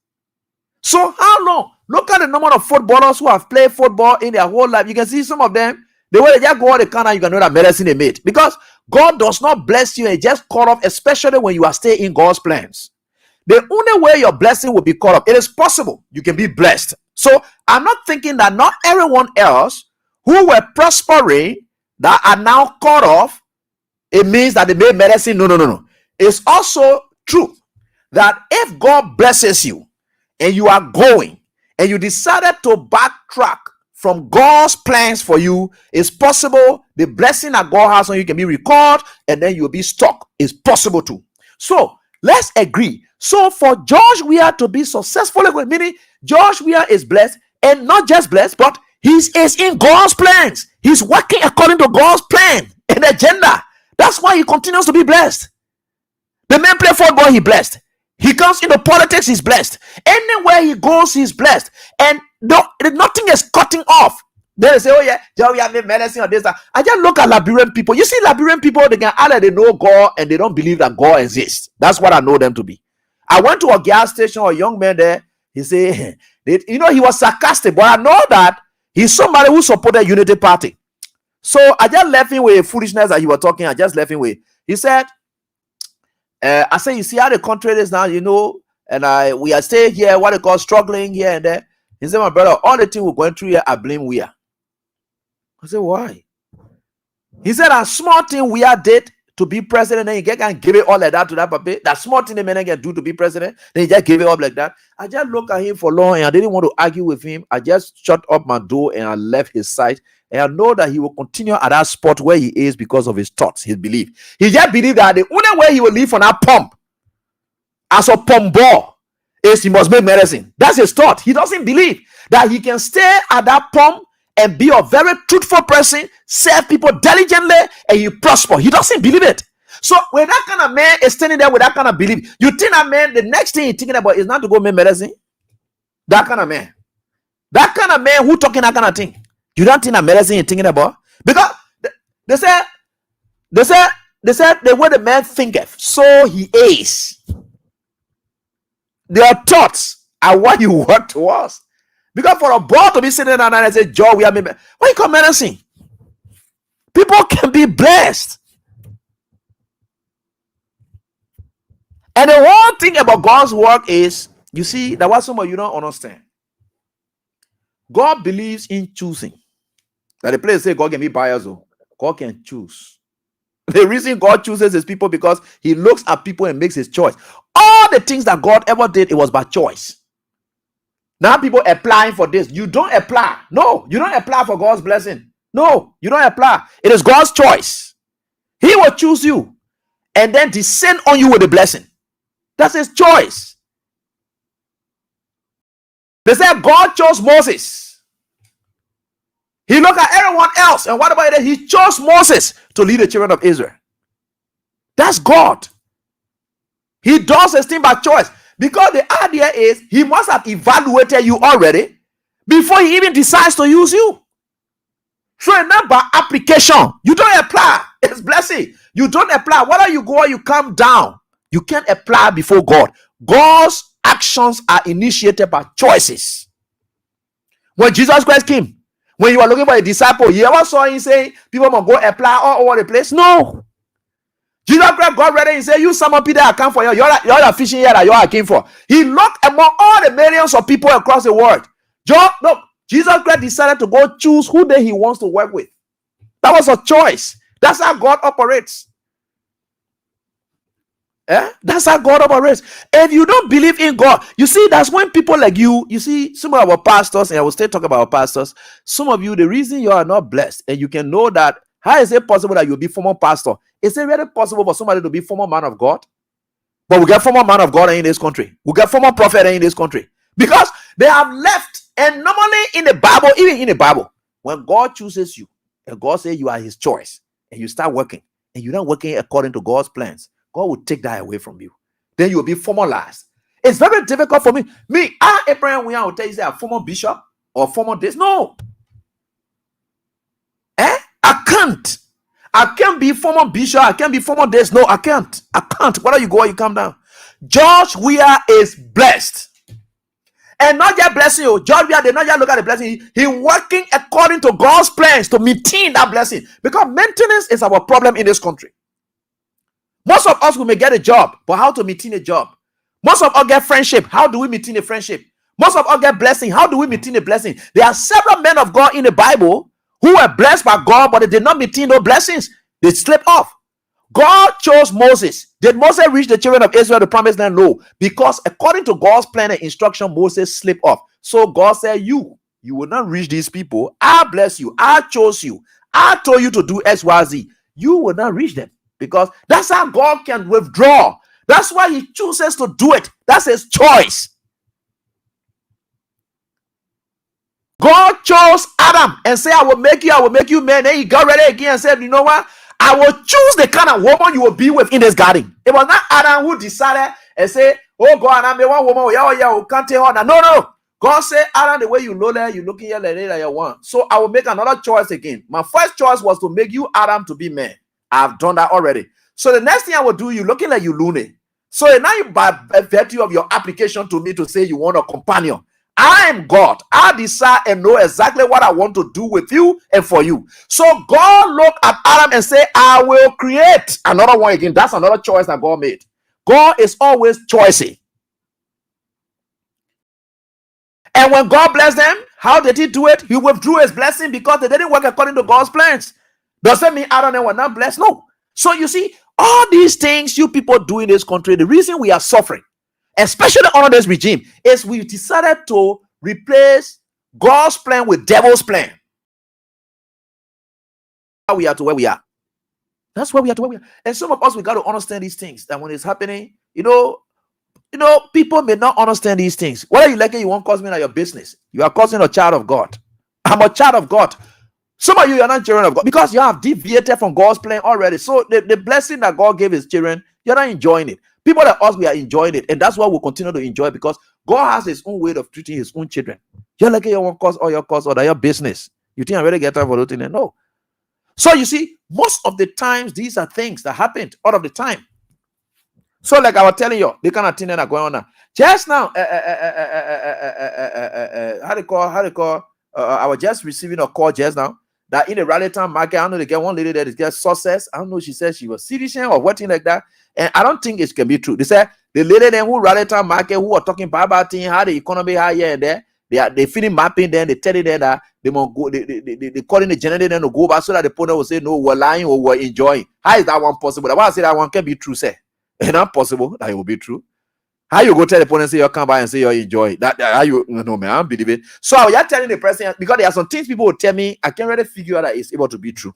So how long? Look at the number of footballers who have played football in their whole life. You can see some of them, the way they just go on the corner, you can know that medicine they made. Because God does not bless you and just cut off, especially when you are staying in God's plans. The only way your blessing will be cut off, it is possible you can be blessed. So I'm not thinking that not everyone else who were prospering that are now cut off, it means that they made medicine. No. It's also true that if God blesses you and you are going and you decided to backtrack from God's plans for you, it's possible the blessing that God has on you can be recalled and then you'll be stuck. It's possible too. So let's agree. So for George Weah to be successful, meaning George Weah is blessed, and not just blessed, but he is in God's plans. He's working according to God's plan and agenda. That's why he continues to be blessed. The man play football, he blessed. He comes into politics, he's blessed. Anywhere he goes, he's blessed. And nothing is cutting off. They say, oh yeah, George Weah made medicine or this, that. I just look at Liberian people. You see Liberian people, they can either they know God and they don't believe that God exists. That's what I know them to be. I went to a gas station, a young man there. He said, he was sarcastic, but I know that he's somebody who supported Unity Party. So I just left him with foolishness that he was talking. I just left him with. He said, I said, you see how the country is now, you know, and we are staying here, what they call struggling here and there. He said, my brother, all the things we're going through here, I blame we are. I said, why? He said, a small thing we are did to be president, then you can give it all like that to that papi. That small thing the man can do to be president, then you just give it up like that. I just looked at him for long and I didn't want to argue with him. I just shut up my door and I left his side. And I know that he will continue at that spot where he is because of his thoughts, his belief. He just believed that the only way he will live on that pump, as a pump ball, is he must make medicine. That's his thought. He doesn't believe that he can stay at that pump and be a very truthful person, serve people diligently, and you prosper. He doesn't believe it. So when that kind of man is standing there with that kind of belief, you think that man, the next thing he's thinking about is not to go make medicine? That kind of man. That kind of man who talking that kind of thing. You don't think that medicine you're thinking about? Because they said the way the man thinketh, so he is. Their thoughts are what you work towards. Because for a boy to be sitting down and say, Joe, we are why you call medicine? People can be blessed. And the one thing about God's work is, you see, that what some of you don't understand. God believes in choosing. That the place say God can be biased. God can choose. The reason God chooses his people because he looks at people and makes his choice. All the things that God ever did, it was by choice. Now people applying for this. You don't apply. No, you don't apply for God's blessing. No, you don't apply. It is God's choice. He will choose you and then descend on you with a blessing. That's his choice. They said God chose Moses. He looked at everyone else, and what about it? He chose Moses to lead the children of Israel. That's God. He does his thing by choice. Because the idea is he must have evaluated you already before he even decides to use you. So not by application. You don't apply. It's blessing. You don't apply. Whether you go or you come down, you can't apply before God. God's actions are initiated by choices. When Jesus Christ came, when you were looking for a disciple, you ever saw him say, people must go apply all over the place? No. Jesus Christ got ready and said, you summon Peter, I come for you. You're the fishing here that you are came for. He looked among all the millions of people across the world. Jesus Christ decided to go choose who he wants to work with. That was a choice. That's how God operates. That's how God operates. If you don't believe in God, you see, that's when people like you see, some of our pastors, and I will still talk about our pastors, some of you, the reason you are not blessed, and you can know that, how is it possible that you'll be former pastor? Is it really possible for somebody to be former man of God? But we get former man of God in this country. We get former prophet in this country. Because they have left. And normally in the Bible, even in the Bible, when God chooses you, and God says you are his choice, and you start working, and you're not working according to God's plans, God will take that away from you. Then you will be formalized. It's very difficult for me. Abraham, we will tell you, say a former bishop or former this. No. I can't be former bishop. I can't be former this. No, I can't. Whether you go or you come down. George Weah is blessed. And not just blessing you. George Weah did not just look at the blessing. He working according to God's plans to maintain that blessing. Because maintenance is our problem in this country. Most of us, we may get a job, but how to maintain a job? Most of us get friendship. How do we maintain a friendship? Most of us get blessing. How do we maintain a blessing? There are several men of God in the Bible who were blessed by God, but they did not maintain those blessings. They slipped off. God chose Moses. Did Moses reach the children of Israel the promised land? No. Because according to God's plan and instruction, Moses slipped off. So God said, you will not reach these people. I bless you. I chose you. I told you to do X, Y, Z. You will not reach them. Because that's how God can withdraw. That's why he chooses to do it. That's his choice. God chose Adam and said, I will make you man. Then he got ready again and said, you know what? I will choose the kind of woman you will be with in this garden. It was not Adam who decided and said, oh God, I'm the one woman. Yeah, can't tell her. No. God said, Adam, the way you know that, you looking here like that you want. So I will make another choice again. My first choice was to make you, Adam, to be man. I've done that already. So the next thing I will do, you looking like you loony. So now you, by virtue of your application to me to say you want a companion, I am God. I decide and know exactly what I want to do with you and for you. So God looked at Adam and said, I will create another one again. That's another choice that God made. God is always choicey. And when God blessed them, how did he do it? He withdrew his blessing because they didn't work according to God's plans. Does that mean Adam and were not blessed? No. So you see, all these things you people do in this country, the reason we are suffering, especially under this regime, is we decided to replace God's plan with devil's plan. We are to where we are. That's where we are to where we are. And some of us, we got to understand these things, that when it's happening, people may not understand these things. Whether you like it, you won't cause me your business. You are causing a child of God. I'm a child of God. Some of you are not children of God because you have deviated from God's plan already. So the blessing that God gave his children, you're not enjoying it. People like us, we are enjoying it. And that's why we'll continue to enjoy it, because God has his own way of treating his own children. You're like, you won't cause all your cause or that your business. You think I really get time for looting it? No. So you see, most of the times, these are things that happened all of the time. So, like I was telling you, the kind of thing that are going on now. Just now, how they call? I was just receiving a call just now that in the rally time market, I don't know, they get one lady that is get success. I don't know, she said she was citizen or what thing like that, and I don't think it can be true. They said the lady then who rally time market who are talking about thing, how the economy high here and there. They feeling mapping, then they tell you that they must go, they calling the generator then to go back so that the opponent will say no, we're lying or we're enjoying. How is that one possible? That's why I say that one can be true, say. It's not possible that it will be true. How you go tell the opponent say you come by and say you enjoy that how you no man, I don't believe it. So you're telling the person, because there are some things people will tell me, I can't really figure out that it's able to be true.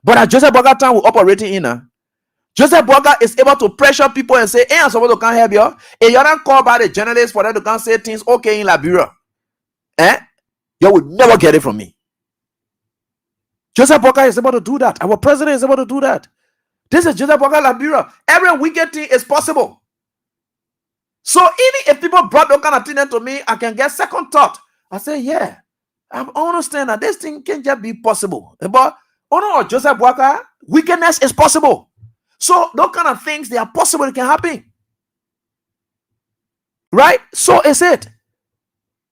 But at Joseph Burger time we're operating in Joseph Burger is able to pressure people and say, hey, I'm supposed to come help you. And you're not called by the journalists for them to come say things okay in Liberia. You would never get it from me. Joseph Burger is able to do that. Our president is able to do that. This is Joseph Burger Liberia. Every wicked thing is possible. So even if people brought that kind of thing to me, I can get second thought. I say, yeah, I understand that this thing can just be possible. But honor Joseph Burger, wickedness is possible. So those kind of things, they are possible, it can happen. Right? So is it.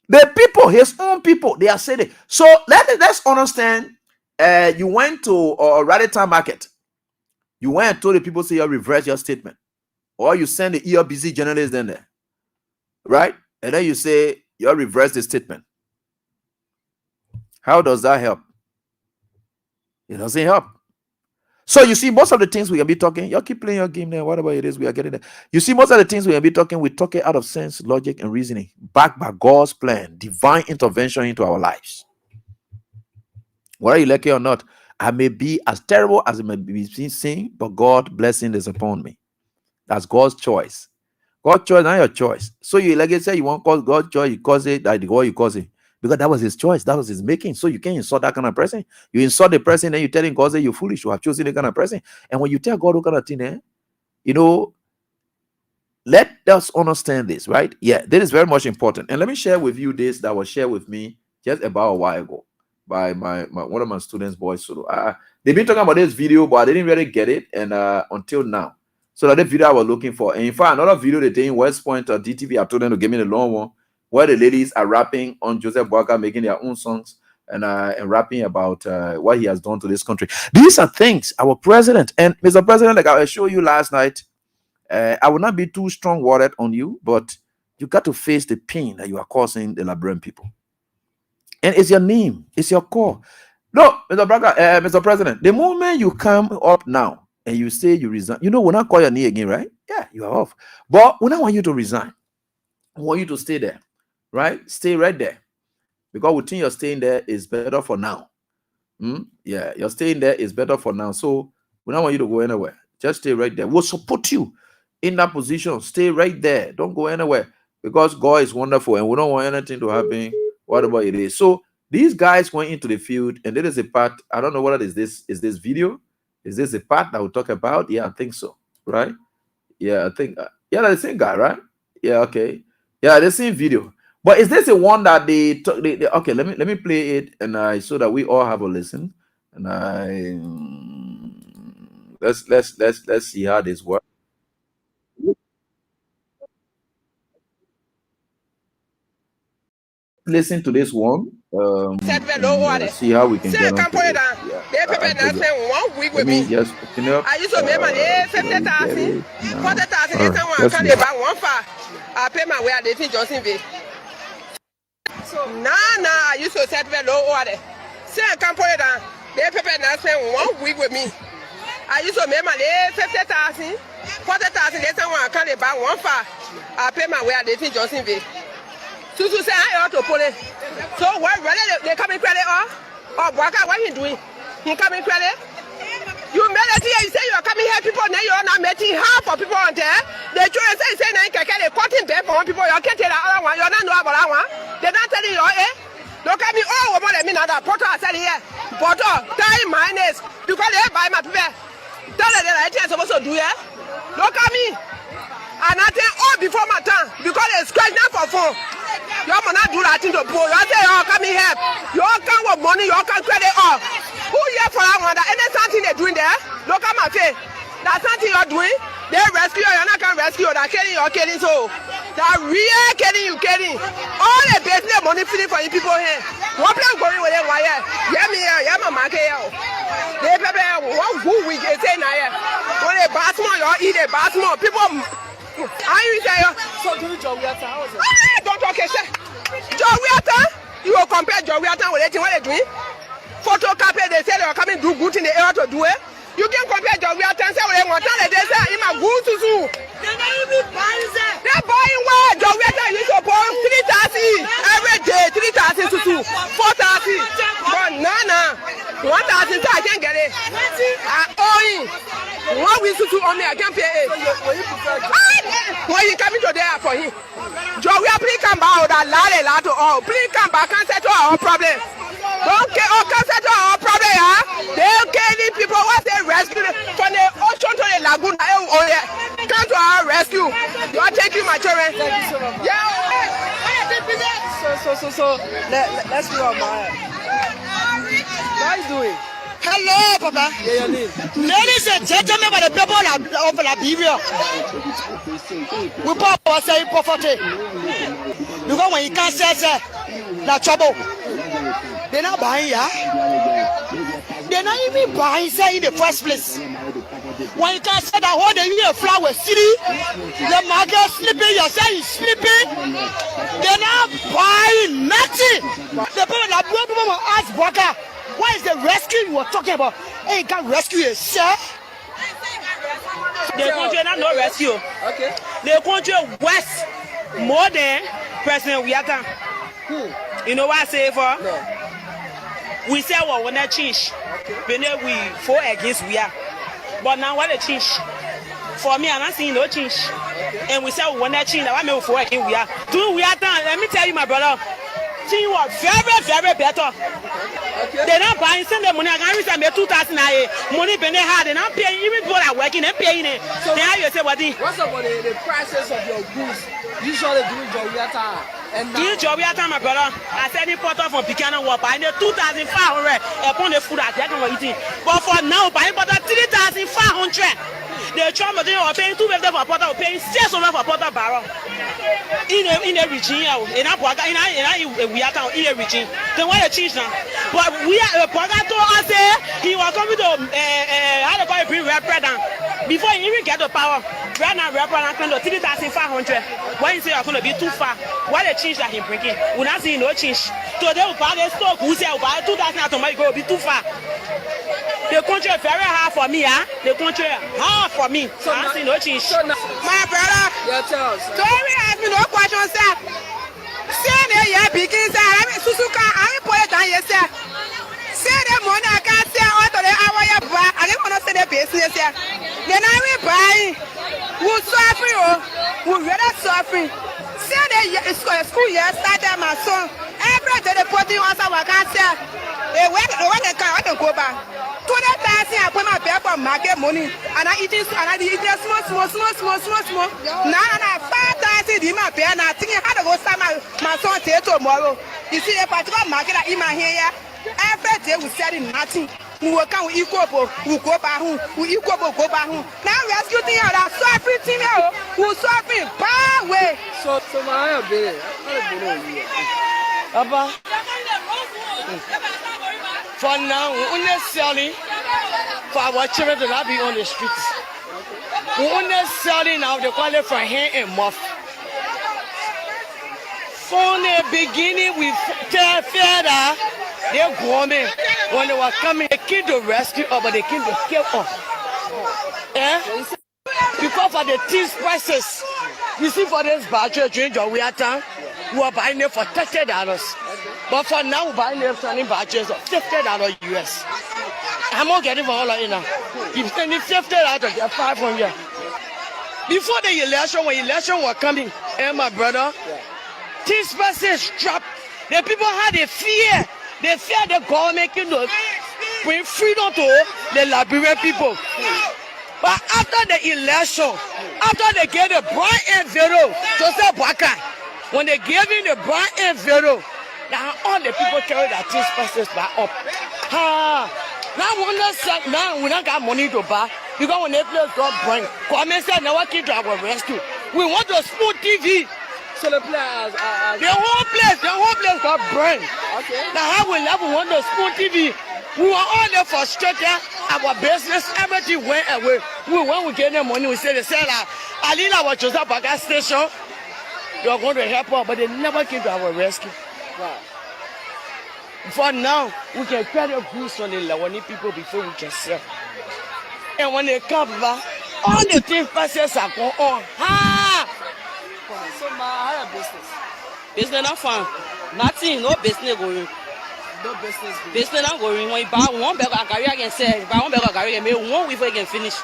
The people, his own people, they are saying it. So let's understand. You went to a radical market. You went and told the people, say you reverse your statement. Or you send the ERBC journalist in there. Right? And then you say you reverse the statement. How does that help? It doesn't help. So you see, most of the things we can be talking, y'all keep playing your game there, whatever it is we are getting there. You see, most of the things we can be talking, we talk it out of sense, logic, and reasoning, backed by God's plan, divine intervention into our lives. Whether you like it or not, I may be as terrible as it may be seen, but God's blessing is upon me. That's God's choice. God's choice, not your choice. So you like it, say you want to cause God's choice, you cause it like the way you cause it. Because that was his choice, that was his making. So you can't insult that kind of person. You insult the person, then you telling God that you're foolish, you have chosen the kind of person. And when you tell God what kind of thing, let us understand this, right? Yeah, this is very much important. And let me share with you this that was shared with me just about a while ago by my one of my students, boys. So they've been talking about this video, but I didn't really get it, and until now. So that the video I was looking for, and in fact, another video they did in West Point or DTV, I told them to give me the long one, where the ladies are rapping on Joseph Burger, making their own songs and rapping about what he has done to this country. These are things our president and Mr. President, like I showed you last night. I will not be too strong-worded on you, but you got to face the pain that you are causing the Liberian people. And it's your name, it's your core. No, Mr. President, the moment you come up now and you say you resign, we'll not call your name again, right? Yeah, you are off. But we don't want you to resign. We want you to stay there, right? Stay right there. Because we think you're staying there is better for now. Yeah, you're staying there is better for now. So we don't want you to go anywhere. Just stay right there. We'll support you in that position. Stay right there. Don't go anywhere, because God is wonderful and we don't want anything to happen, whatever it is. So these guys went into the field, and there is a part, I don't know what is this. Is this video? Is this a part that we'll talk about? Yeah, I think so. Right? Yeah, I think yeah, that's the same guy, right? Yeah, okay. Yeah, the same video. But is this the one that they okay, let me play it, and so that we all have a listen. And let's see how this works. listen to this one. See how we can get on to it. Let me just open up. I used to make money 50,000, 40,000. I pay my way at the Johnson Bay. So I used to set very low order. Say I can't put it down. They prepare now spend 1 week with me. I used to make money 50,000, 40,000. They say I can't buy 1 far. I pay my way at the Johnson Bay. So say I ought to pull it. So what they come in credit or what you doing? He come in credit. You made it here, you say you are coming here, people now you are not meeting half of people on there. They try to say they cutting bed for one people, you can't tell the other one, you don't know about that one. They don't tell you, look at me, oh, what I mean, that Potter I said here. Potter, time minus, because they buy my people. Tell them that I supposed to do it. Look at me. And I tell all before my time, because they scratch now for phone. You cannot do that thing to poor. You say, oh, come here, help. You can't want money, you can't credit off. Who here for that one? Any something they're doing there? Look at my face. That's something you're doing. They rescue you, you're not going to rescue you. They're killing you, you're killing so. They're really killing you, killing. All the business money feeding for you people here. What plan going with them? Why? Yeah, me here, yeah, my market here. They prepare 1 good week, they say now here. When they bath more, you eat a bath more. People, how you say? So do you Joe Wiata? How is it? Don't talk, sir. Joe Wiata? You will compare Joe Wiata with anything what they're doing? Photocopy, they say they are coming to do good in the area to do it. You can compare Joe Wiata and say what they want. They say, I'm a good to do. They're not even buying that. They're buying what? Joe Wiata used to pour 3,000 every day, 3,000 to 4,000. But no. 1,000, so I can't get it. I owe him. 1 week to 2 on me, I can't pay it. When you coming to there for him? Joe, we are please come back. Please come back and settle our problem. Don't settle our problem, huh? They're killing people once they rescue from the ocean to the lagoon. Come to our rescue. You are taking my children. Thank you so much. Yeah. So let's do our mind. How are you doing? Hello, Papa. Yeah, your name. Ladies and gentlemen, by the people of Liberia, we put ourselves in poverty. Because when you can't say that trouble, they're not buying, they're not even buying, say, in the first place. When you can't say that whole day you a flower city, the market sleeping, you say it's sleeping, they're not buying nothing. The people that will ask Baka, what is the rescue you were talking about? Hey, you can't rescue yourself. The country not no rescue. Okay. The country west more than President Wiata. You know what I say for? No. We say what when that change. When we fought against Wia. But now what a change. For me, I'm not seeing no change. Okay. And we say when that change, I may fought against Wia. Do Wiata? Let me tell you, my brother. Things were very, very better. Okay. They're not buying, send the money. I can't receive 2,000 money. They're hard. They're not paying. Even people are working, they're paying it. So now you say what? What's about the prices of your goods? Usually doing Joviata. And now Joviata, my brother. I said importer from Picano Wap. I need 2,500 upon the food that they're going to eat. But for now, buying importer 3,500. The trauma they are paying 250 for porter, paying 600 for porter barrel. In a region, in a region. Then why they change now? But we are Porter told us he was coming to how to call it bring rep down before he even get the power. Right now, rep down to 3,500. Why you say you're going to be too far? Why they change that he bringing? We're not seeing no change. So they will buy the stock. Who say will buy 2,000 tomorrow? It will be too far. The country is very hard for me, The country is hard for me. So I see no change. So now, my brother, your child. Don't ask me no questions, sir. Say that you begin, sir. I mean, Susuka, I put it down, yes, sir. Say the money I can't say out of the hour you buy. I don't want to say the business, sir. Then I will buy. Who's suffering, who rather suffering. Say that school year started my son. Every day they put in on some vacancy. They went to go back. 2,000 I put my pay for market money and I eat small. Now I 5,000 in my pay and I think I had to go start my son till tomorrow. You see a particular market in my hair. Every day we sell nothing. We will come with equal, we go back home, we equal go back home. Now rescue thing that suffering thing who suffering bad way. So my baby. Abba. For now, we only selling for our children to not be on the streets. We only selling now, they call it for hand and mouth. From the beginning, we tell Feda, they're going when they were coming, they came to rescue us, but they came to kill us. Because of the things prices, you see, for this battery change we are time, we are buying it for $30. But for now, we're buying it selling batteries of $50 US. I'm not getting for all of it now. If spending $50 to get 500. Before the election, when election was coming, and my brother, things prices dropped. The people had a fear. They fear the government can bring freedom to the Liberian people. But after the election, after they gave the brown envelope to say Baka, when they gave him the brown envelope, now all the people carry that things prices back up. Now we don't got money to buy because when they place got bring, government said now what kid our rescue. We want to smooth TV. So the players the whole place got burned. Okay. Now how we want to smooth TV. We were all there frustrated. Our business, everything went away. When we get them money, we said Alina was just up at gas station. They were going to help us, but they never came to our rescue. Wow. For now, we can pay the goods on the Lawani people before we can sell. And when they come back, all the things prices are going on. So how your business? Business not fun. Nothing, no business going. No business. Business not going. When you buy one bag of Gary again sell, buy one bag of Gary again, make one before you can finish.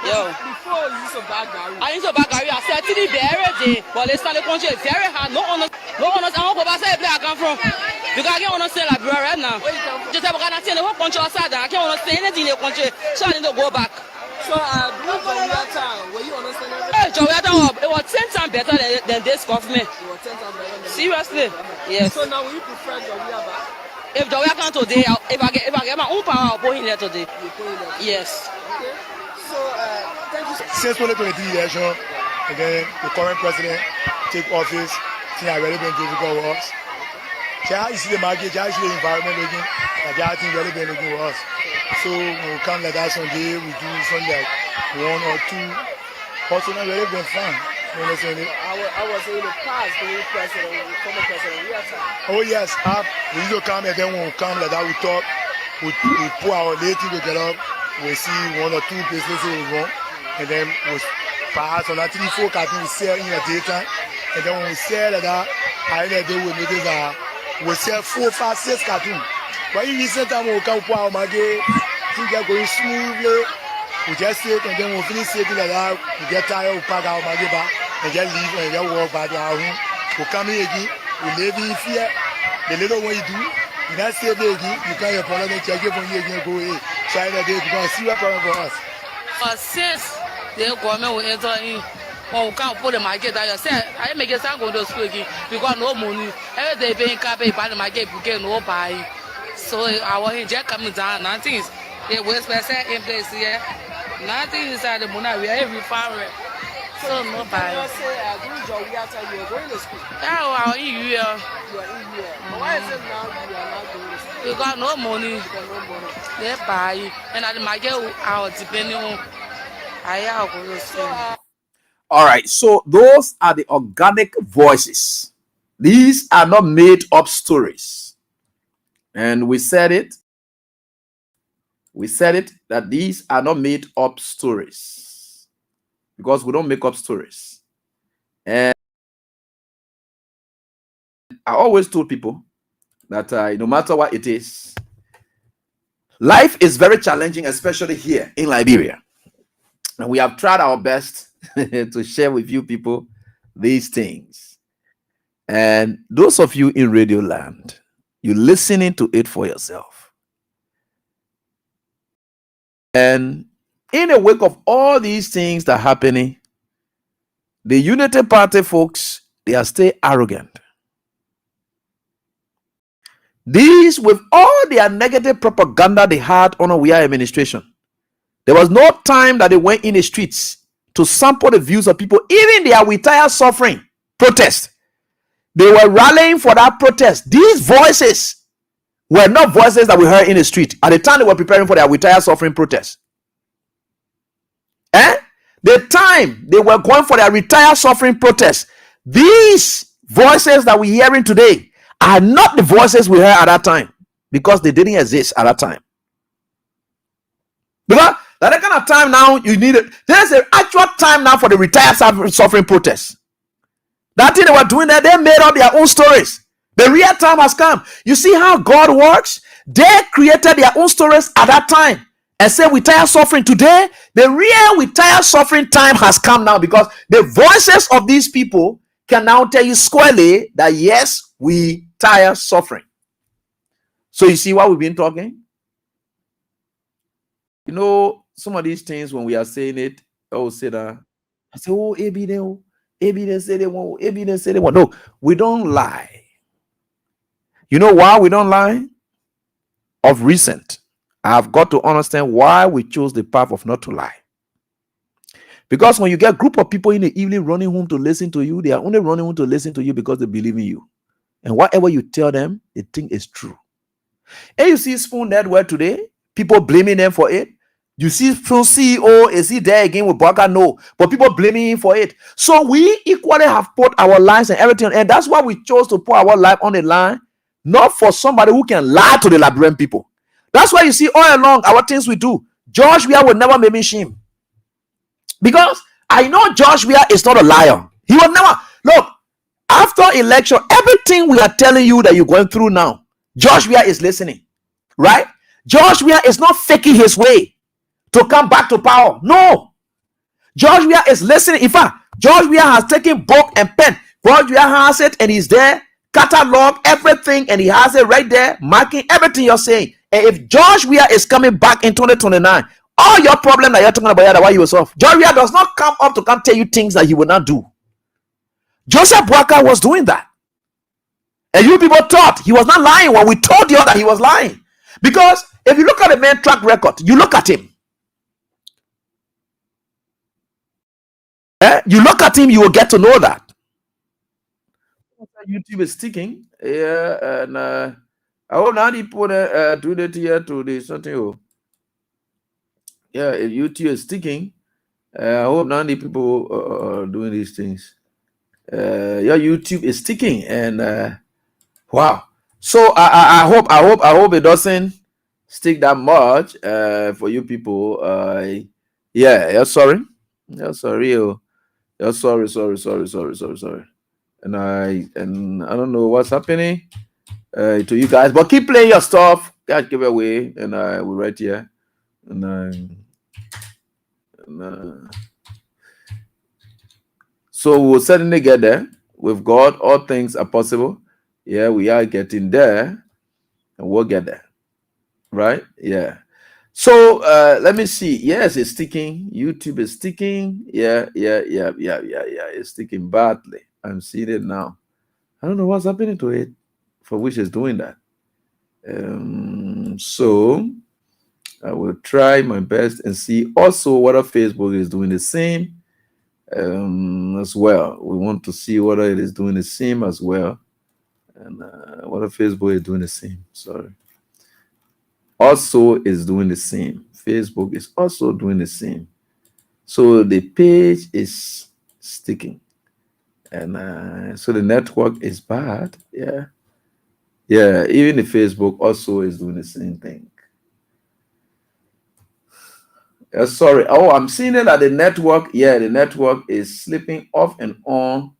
Yo. Before you used to buy Gary. I used to buy Gary. I said to the very day, but they started country very hard. No honest. I don't know where I come from. Because I can't understand Liberia right now. Just because I see the whole country outside, I can't understand anything in the country, so I need to go back. So during Jowiata time, were you understanding? Jowiata, it was 10 times better than this government. It was 10 times better than Seriously, yes. So now will you prefer Jowiata? If Jowiata come today, if I get my own power, I'll put in there today. You put in there? Yes. Okay. So thank you. Since 2023 election, and then the current president take office, things are really been difficult for us. How you see the market, how you see the environment looking, I think really been looking for us. So when we come like that Sunday, we do something like 1 or 2. Also, not really been fun. You understand it? I was in the past, the former president, we are time. Oh yes, we used to come and then when we come like that, we talk, we put our lady together, we see 1 or 2 businesses we run, and then we pass on that 3-4 cartons we sell in the daytime, and then when we sell like that, I end the day we notice that we sell 4, 5, 6 cartons. But in recent time, we come put our market, things are going smoothly. We just sit and then we finish sitting like that. We get tired, we pack our market back and just leave and just walk back to our home. We come here again, we live in fear. The little one you do, you not stay there again, you can't have a problem and check it from here again, go away. So in the day, because see what problem for us. Since the government will enter in, when we can't put the market down, I said, I make it sound go to school again because no money. Every day paying car, pay by the market, we get no buy. So our just coming down, nothing is the West percent in place here. Nothing inside the money, we are every farmer. So no buy. You say during Jowiata you are going to school. Yeah, we are in here. You are in here. But why is it now you are not going to school? We got no money. You got no money. They buy. And at the market, our depending on I have go to school. All right, so those are the organic voices. These are not made up stories. And we said it that these are not made up stories because we don't make up stories. And I always told people that no matter what it is, life is very challenging, especially here in Liberia. And we have tried our best to share with you people these things. And those of you in Radio Land, you're listening to it for yourself. And in the wake of all these things that are happening, the Unity Party folks, they are still arrogant. These, with all their negative propaganda they had on our administration, there was no time that they went in the streets to sample the views of people, even their retired suffering protest. They were rallying for that protest. These voices were not voices that we heard in the street at the time they were preparing for their retire suffering protest. The time they were going for their retire suffering protest, these voices that we're hearing today are not the voices we heard at that time, because they didn't exist at that time. Because that kind of time now, you need it. There's an actual time now for the retire suffering protest. That thing they were doing there, they made up their own stories. The real time has come. You see how God works? They created their own stories at that time and said, we tire suffering. Today, the real we tire suffering time has come now, because the voices of these people can now tell you squarely that yes, we tire suffering. So you see what we've been talking? You know, some of these things, when we are saying it, I will say that, I say, oh, AB didn't say they won't, AB didn't say they won't. No, we don't lie. You know why we don't lie? Of recent, I've got to understand why we chose the path of not to lie. Because when you get a group of people in the evening running home to listen to you, they are only running home to listen to you because they believe in you. And whatever you tell them, they think is true. And you see Spoon Network today, people blaming them for it. You see Spoon CEO, is he there again with Baka? No. But people blaming him for it. So we equally have put our lives and everything. And that's why we chose to put our life on the line. Not for somebody who can lie to the Liberian people. That's why you see all along our things we do. George Weah will never make me shame. Because I know George Weah is not a liar. He will never. Look, after election, everything we are telling you that you're going through now, George Weah is listening. Right? George Weah is not faking his way to come back to power. No. George Weah is listening. In fact, George Weah has taken book and pen. George Weah has it and he's there. Catalog everything, and he has it right there, marking everything you're saying. And if George Weah is coming back in 2029, all your problem that you're talking about, that why you will solve. George Weah does not come up to come tell you things that he will not do. Joseph Boakai was doing that, and you people thought he was not lying when we told you that he was lying. Because if you look at the man's track record, you look at him. You look at him, you will get to know that. YouTube is sticking, yeah, and I hope now they put do that here to the something. Yeah, if YouTube is sticking, I hope now the people doing these things. Your YouTube is sticking, and wow. So I hope it doesn't stick that much for you people. Yeah, you're sorry. You're sorry. You're sorry. And I don't know what's happening to you guys, but keep playing your stuff. Guys, give it away, and we're right here. So we'll certainly get there. With God, all things are possible. Yeah, we are getting there, and we'll get there. Right? Yeah. So let me see. Yes, it's sticking. YouTube is sticking. Yeah. It's sticking badly. I'm seeing it now. I don't know what's happening to it, for which it's doing that. So I will try my best and see also whether Facebook is doing the same as well. We want to see whether it is doing the same as well, and whether Facebook is doing the same. Sorry. Also is doing the same. Facebook is also doing the same. So the page is sticking. And so the network is bad. Yeah. Even the Facebook also is doing the same thing. Sorry. Oh, I'm seeing it at the network. Yeah, the network is slipping off and on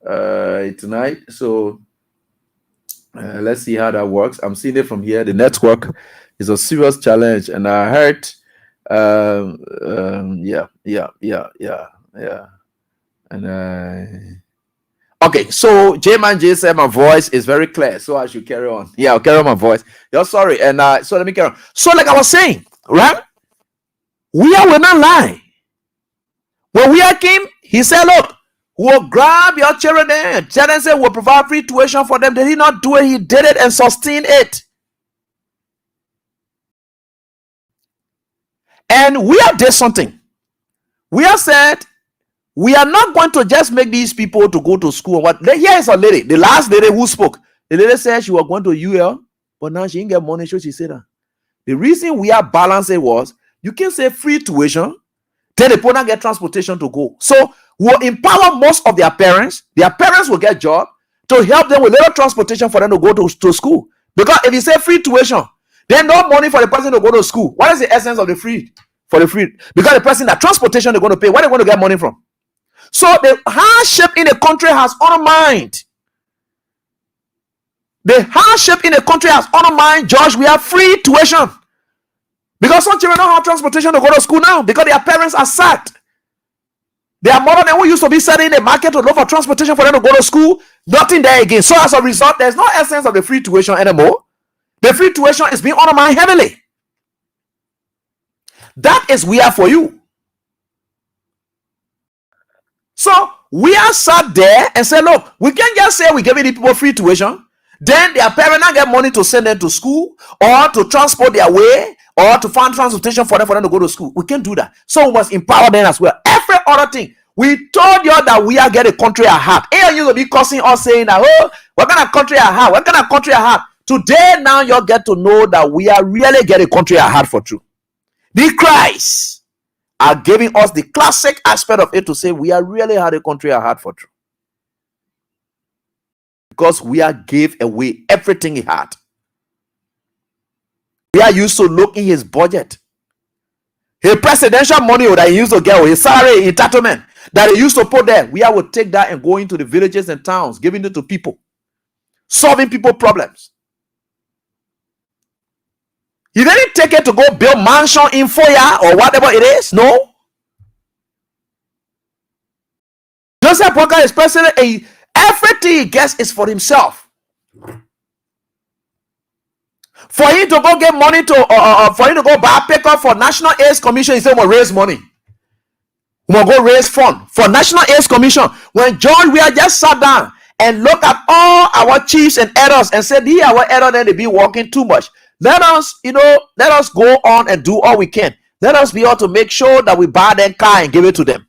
tonight. So let's see how that works. I'm seeing it from here. The network is a serious challenge, and I heard and okay, so J-Man J said my voice is very clear, so I should carry on. Yeah, I'll carry on my voice. You're sorry. And so let me carry on. So like I was saying, right? We will not lie. When we came, he said, look, we'll grab your children there. Tell them, say, we'll provide free tuition for them. Did he not do it? He did it and sustained it. And we have did something. We have said, we are not going to just make these people to go to school. Here is a lady, the last lady who spoke. The lady said she was going to UL, but now she didn't get money, so she said that. The reason we are balancing was you can say free tuition, then the people get transportation to go. So we'll empower most of their parents will get job to help them with little transportation for them to go to school. Because if you say free tuition, then no money for the person to go to school. What is the essence of the free? For the free? Because the person that transportation they're going to pay, where are they going to get money from? So the hardship in the country has undermined. The hardship in the country has undermined, George. We have free tuition. Because some children don't have transportation to go to school now because their parents are sacked. Their mother than who used to be selling in the market to look for transportation for them to go to school, nothing there again. So as a result, there's no essence of the free tuition anymore. The free tuition is being undermined heavily. That is we are for you. So we are sat there and say, look, we can't just say we give the people free tuition, then their parents not get money to send them to school or to transport their way or to find transportation for them to go to school. We can't do that. So we must empower them as well. Every other thing. We told you that we are getting a country at heart. And you will be cussing us saying that, oh, what kind of country at heart? What kind of country at heart? Today, now you get to know that we are really getting a country at heart for true. The Christ are giving us the classic aspect of it to say we are really had a country at heart for true. Because we are gave away everything he had. We are used to look in his budget. His presidential money that he used to get, his salary entitlement that he used to put there, we will take that and go into the villages and towns, giving it to people, solving people problems. He didn't take it to go build mansion in Foya or whatever it is. No. Joseph Walker is president. Everything he gets is for himself. For him to go get money for him to go buy pickup for National AIDS Commission, he said, we'll raise money. We'll go raise fund for National AIDS Commission. When John, we are just sat down and look at all our chiefs and elders and said, here our elder, then they be working too much. Let us go on and do all we can. Let us be able to make sure that we buy their car and give it to them.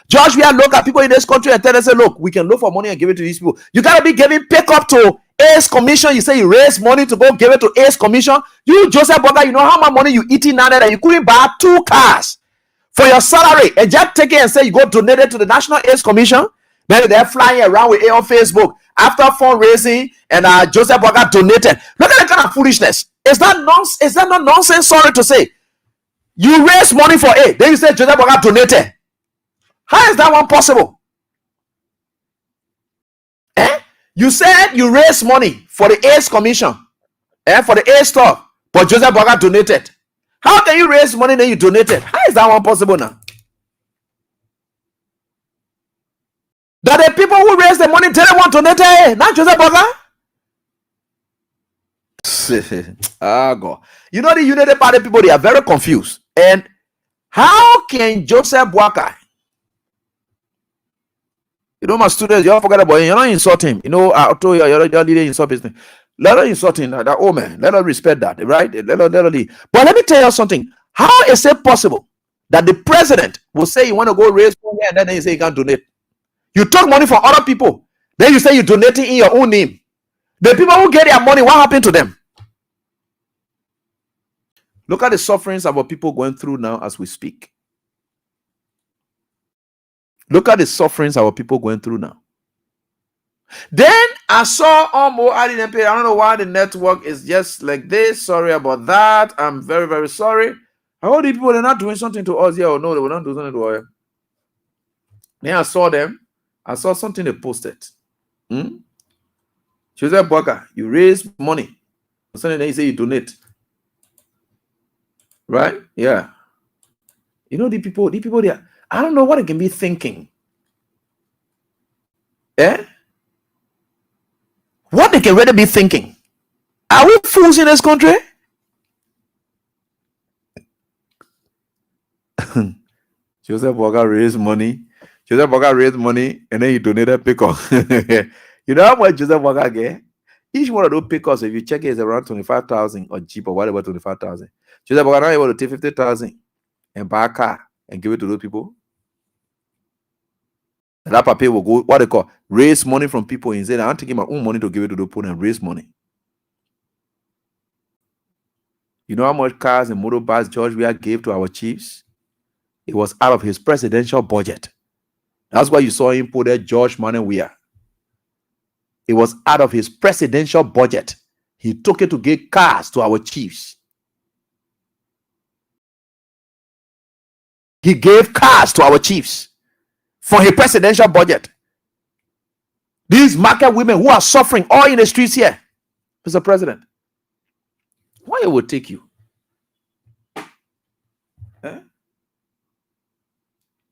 George, we are look at people in this country and tell them, say, look, we can look for money and give it to these people. You got to be giving pickup to AIDS Commission. You say you raise money to go give it to AIDS Commission. You, Joseph Walker, you know how much money you eating now that you couldn't buy 2 cars for your salary and just take it and say you go donate it to the National AIDS Commission. Then they're flying around with it on Facebook after fundraising and Joseph Walker donated. Look at the kind of foolishness. Is that not nonsense? Sorry to say. You raise money for it. Then you say Joseph Walker donated. How is that one possible? You said you raised money for the AIDS Commission for the AIDS stuff, but Joseph Walker donated. How can you raise money then you donated? How is that one possible now? That the people who raise the money tell them want to donate, not Joseph Walker. God. You know the United Party people, they are very confused. And how can Joseph Walker, you know, my students, you all forget about him. You're not insult him. You know, I told you, you're leading insult business. Let us insult him. That oh man, let us respect that, right? Let us lead. But let me tell you something. How is it possible that the president will say you want to go raise money and then you say you can't donate? You took money from other people. Then you say you're donating in your own name. The people who get their money, what happened to them? Look at the sufferings of our people going through now as we speak. Look at the sufferings our people going through now. Then I saw I don't know why the network is just like this. Sorry about that. I'm very, very sorry. I hope the people are not doing something to us here or no, they will not do something to us. Then I saw them. I saw something they posted. Joseph Walker, you raise money. Something they say you donate. Right? Yeah. You know the people there. I don't know what they can be thinking. What they can really be thinking. Are we fools in this country? Joseph Walker raised money. Joseph Walker raised money and then he donated pickup. You know how much Joseph Walker get? Each one of those pickups, if you check it, is around 25,000 or cheap or whatever, 25,000. Joseph Walker now able to take 50,000 and buy a car and give it to those people. And that papa will go, what they call, raise money from people and say, I'm taking my own money to give it to the poor and raise money. You know how much cars and motorbikes George Weah gave to our chiefs? It was out of his presidential budget. That's why you saw him put there George Weah. It was out of his presidential budget. He took it to give cars to our chiefs. He gave cars to our chiefs for his presidential budget. These market women who are suffering all in the streets here, Mr. President, why it will take you? Eh?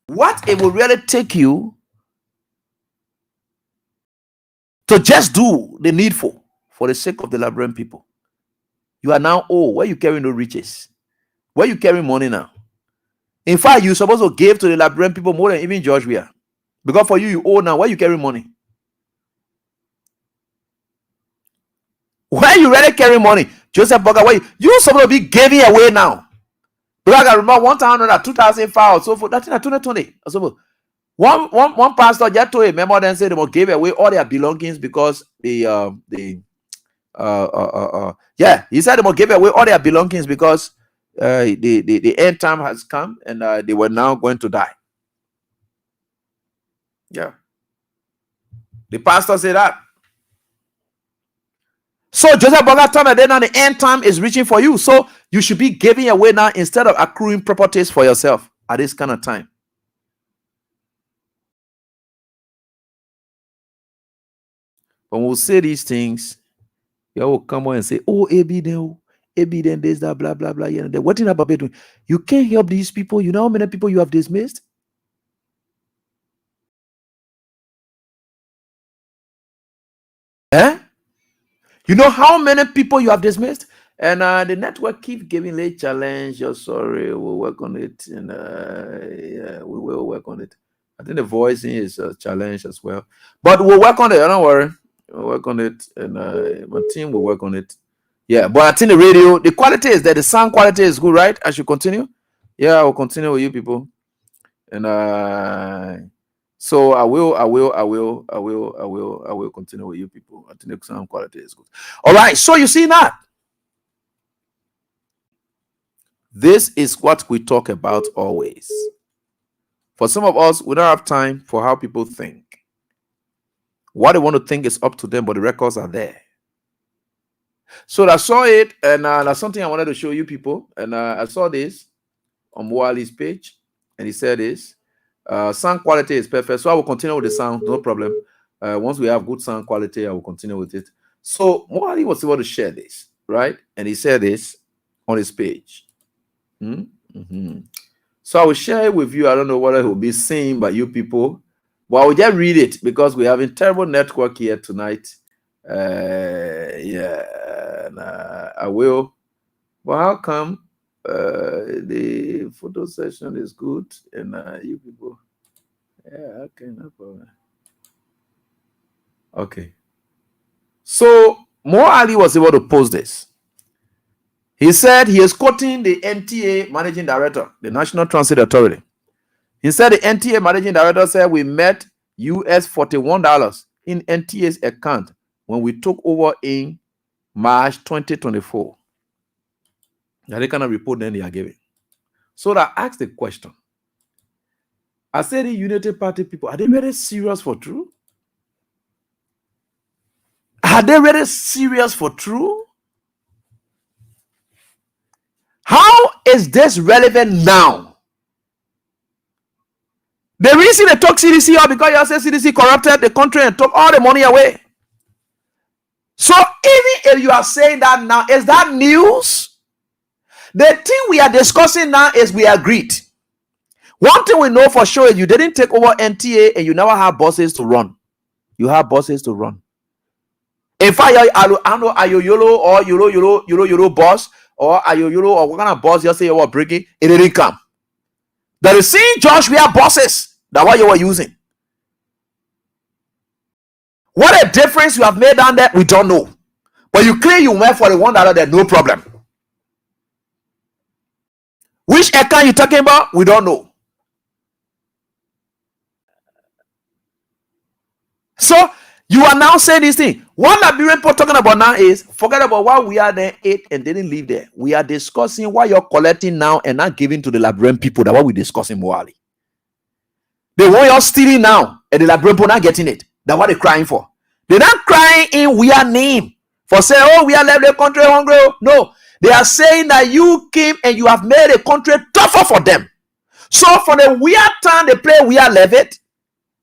What it will really take you to just do the needful for the sake of the Liberian people? You are now old. Where you carrying no riches? Where you carrying money now? In fact, you're supposed to give to the Liberian people more than even George Weah. Because for you, you owe now. Where you carry money? Where you really carry money? Joseph Boga, where you supposed to be giving away now? Because I remember 1,000, 2,005 or so forth. That's in 2020. So one pastor just told a member then said they must give away all their belongings because he said they must give away all their belongings because the end time has come and they were now going to die. Yeah. The pastor said that. So Joseph Boga told me then now the end time is reaching for you. So you should be giving away now instead of accruing properties for yourself at this kind of time. When we say these things, you will come on and say, oh, AB then this, that, blah, blah, blah. What in about doing? You can't help these people. You know how many people you have dismissed? Eh? You know how many people you have dismissed? And the network keep giving late challenge. You're sorry, we'll work on it. And yeah, we will work on it. I think the voicing is a challenge as well. But we'll work on it. Don't worry. We'll work on it. And my team will work on it. Yeah, but I think the radio, the quality is there. The sound quality is good, right? I should continue. Yeah, I will continue with you people. And so I will continue with you people. I think the sound quality is good. All right. So you see that. This is what we talk about always. For some of us, we don't have time for how people think. What they want to think is up to them, but the records are there. So I saw it, and that's something I wanted to show you people. And I saw this on Wali's page, and he said this. Sound quality is perfect. So I will continue with the sound, no problem. Once we have good sound quality, I will continue with it. So Wali was able to share this, right? And he said this on his page. So I will share it with you. I don't know whether it will be seen by you people, but I will just read it because we're having terrible network here tonight. I will. Well, how come the photo session is good and you people? Yeah, okay, no problem. Okay. So Mo Ali was able to post this. He said he is quoting the NTA managing director, the National Transit Authority. He said the NTA managing director said we met US $41 in NTA's account when we took over in March 2024. Now they kind of report then they are giving. So I asked the question. I said the Unity Party people, are they really serious for true? Are they really serious for true? How is this relevant now? The reason they took CDC out because you say CDC corrupted the country and took all the money away. So even if you are saying that now, is that news? The thing we are discussing now is we agreed. One thing we know for sure is you didn't take over NTA and you never have bosses to run. You have bosses to run. In fact, are you YOLO or YOLO boss or are you YOLO or what kind of boss you say you were bringing? It didn't come. There is seeing Josh, we are bosses. That's what you were using. What a difference you have made down there, we don't know. But you claim you went for the $1 there, no problem. Which account you talking about? We don't know. You are now saying this thing. What Liberian people talking about now is forget about why we are there, ate and didn't live there. We are discussing why you're collecting now and not giving to the Liberian people. That what we discussing morally. They want you stealing now, and the Liberian people not getting it. That's what they're crying for. They're not crying in we are name for saying, oh, we are left the country hungry. No, they are saying that you came and you have made a country tougher for them. So for the weird time they play, we are left it.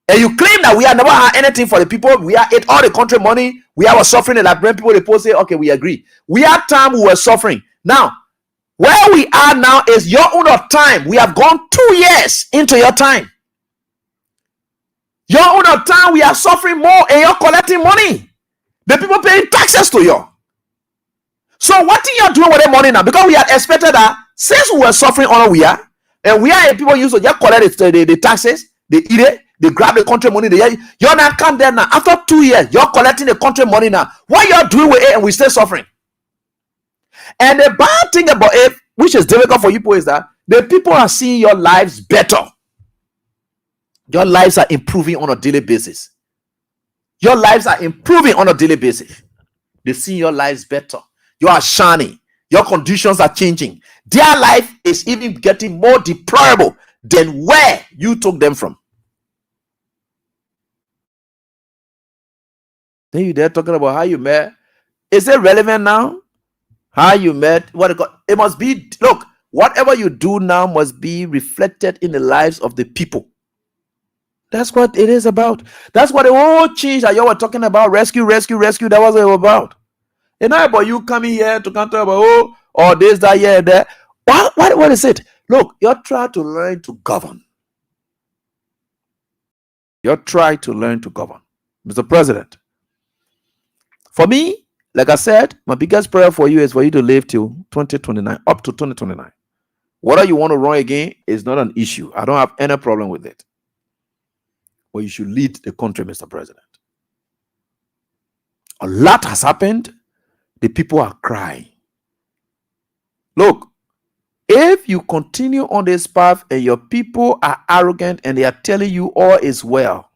And you claim that we are never had anything for the people. We are ate all the country money. We are suffering. The Liberian people, they post say, okay, we agree. We had time we were suffering. Now, where we are now is your own of time. We have gone 2 years into your time. Your own of time, we are suffering more and you're collecting money. The people paying taxes to you. So what are you doing with the money now? Because we had expected that since we were suffering all we are, and we are people used to just collect the taxes, they eat it. They grab the country money. You're not come there now. After 2 years, you're collecting the country money now. What you're doing with it and we still suffering. And the bad thing about it, which is difficult for you people, is that the people are seeing your lives better. Your lives are improving on a daily basis. Your lives are improving on a daily basis. They see your lives better. You are shining. Your conditions are changing. Their life is even getting more deplorable than where you took them from. Then you there talking about how you met. Is it relevant now? How you met? What it must be. Look, whatever you do now must be reflected in the lives of the people. That's what it is about. That's what the whole change that you were talking about. Rescue. That was what it was about. And not about you coming here to come talk about or this, that, here, there. What is it? Look, you're trying to learn to govern. You're trying to learn to govern, Mr. President. For me, like I said, my biggest prayer for you is for you to live till 2029, up to 2029. Whether you want to run again is not an issue. I don't have any problem with it. But you should lead the country, Mr. President. A lot has happened. The people are crying. Look, if you continue on this path and your people are arrogant and they are telling you all is well,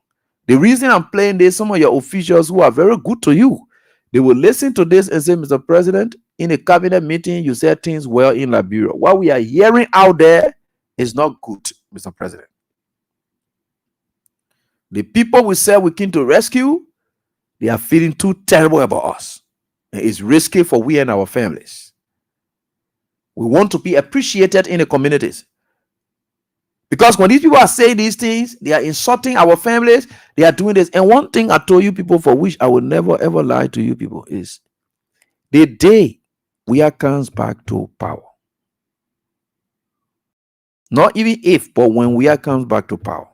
the reason I'm playing this, some of your officials who are very good to you, they will listen to this and say, Mr. President, in a cabinet meeting, you said things well in Liberia. What we are hearing out there is not good, Mr. President. The people we said we came to rescue, they are feeling too terrible about us. And it's risky for we and our families. We want to be appreciated in the communities. Because when these people are saying these things, they are insulting our families. They are doing this. And one thing I told you people, for which I will never ever lie to you people, is the day we are comes back to power. Not even if, but when we are comes back to power.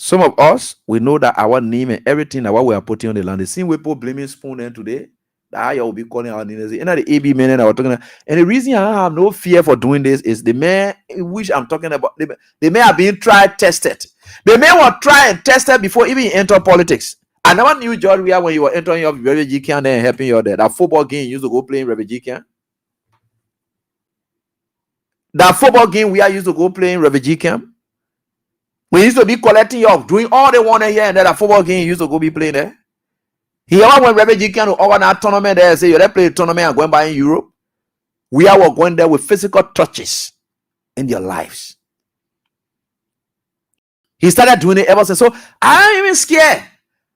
Some of us, we know that our name and everything that what we are putting on the land. The same way people blaming Spoon and today, that I will be calling our names. And the AB men and I were talking about. And the reason I have no fear for doing this is the man which I'm talking about, they may have been tried, tested. They may want to try and test it before even enter politics. I never knew, George, when you were entering your refugee camp and helping you there. That football game you used to go play in refugee camp. That football game we are used to go play in refugee camp. We used to be collecting you up, doing all they want here and then that football game you used to go be playing there. Here when refugee camp to organize a tournament there, say you play a tournament and going by in Europe. We are going there with physical touches in their lives. He started doing it ever since. So I am even scared.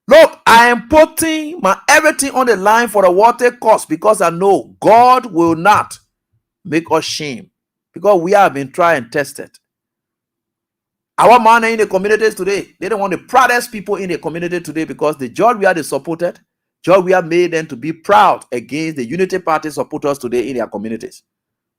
Look, I am putting my everything on the line for the water cost because I know God will not make us shame because we have been tried and tested. Our man in the communities today, they don't want the proudest people in the community today because the George we are the supported, George we have made them to be proud against the Unity Party supporters today in their communities.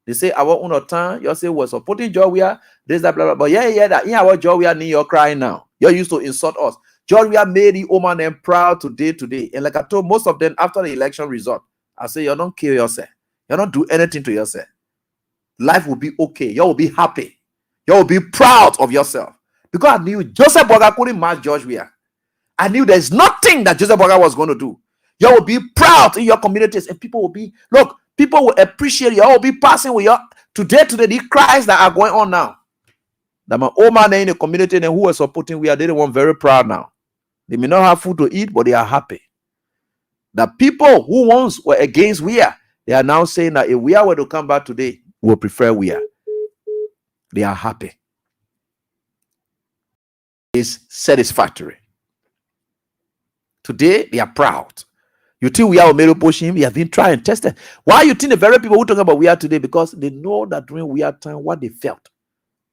They say our own time, you say we're supporting George we are this, that, blah, blah, but that in our George we are you're crying now. You're used to insult us. George we have made the woman them proud today. And like I told most of them after the election result, I say you don't kill yourself. You don't do anything to yourself. Life will be okay. You will be happy. You will be proud of yourself. Because I knew Joseph Boga couldn't match George Weah. I knew there's nothing that Joseph Boga was going to do. You will be proud in your communities and people will be, look, people will appreciate you. You will be passing with you today the cries that are going on now. That my old man in the community and who was supporting Weah, they were very proud now. They may not have food to eat, but they are happy. The people who once were against Weah, they are now saying that if Weah were to come back today, we'll prefer Weah. They are happy. It's satisfactory. Today, they are proud. You think Weah will make push him? He has been trying and tested. Why you think the very people who talk about Weah today? Because they know that during Weah time, what they felt.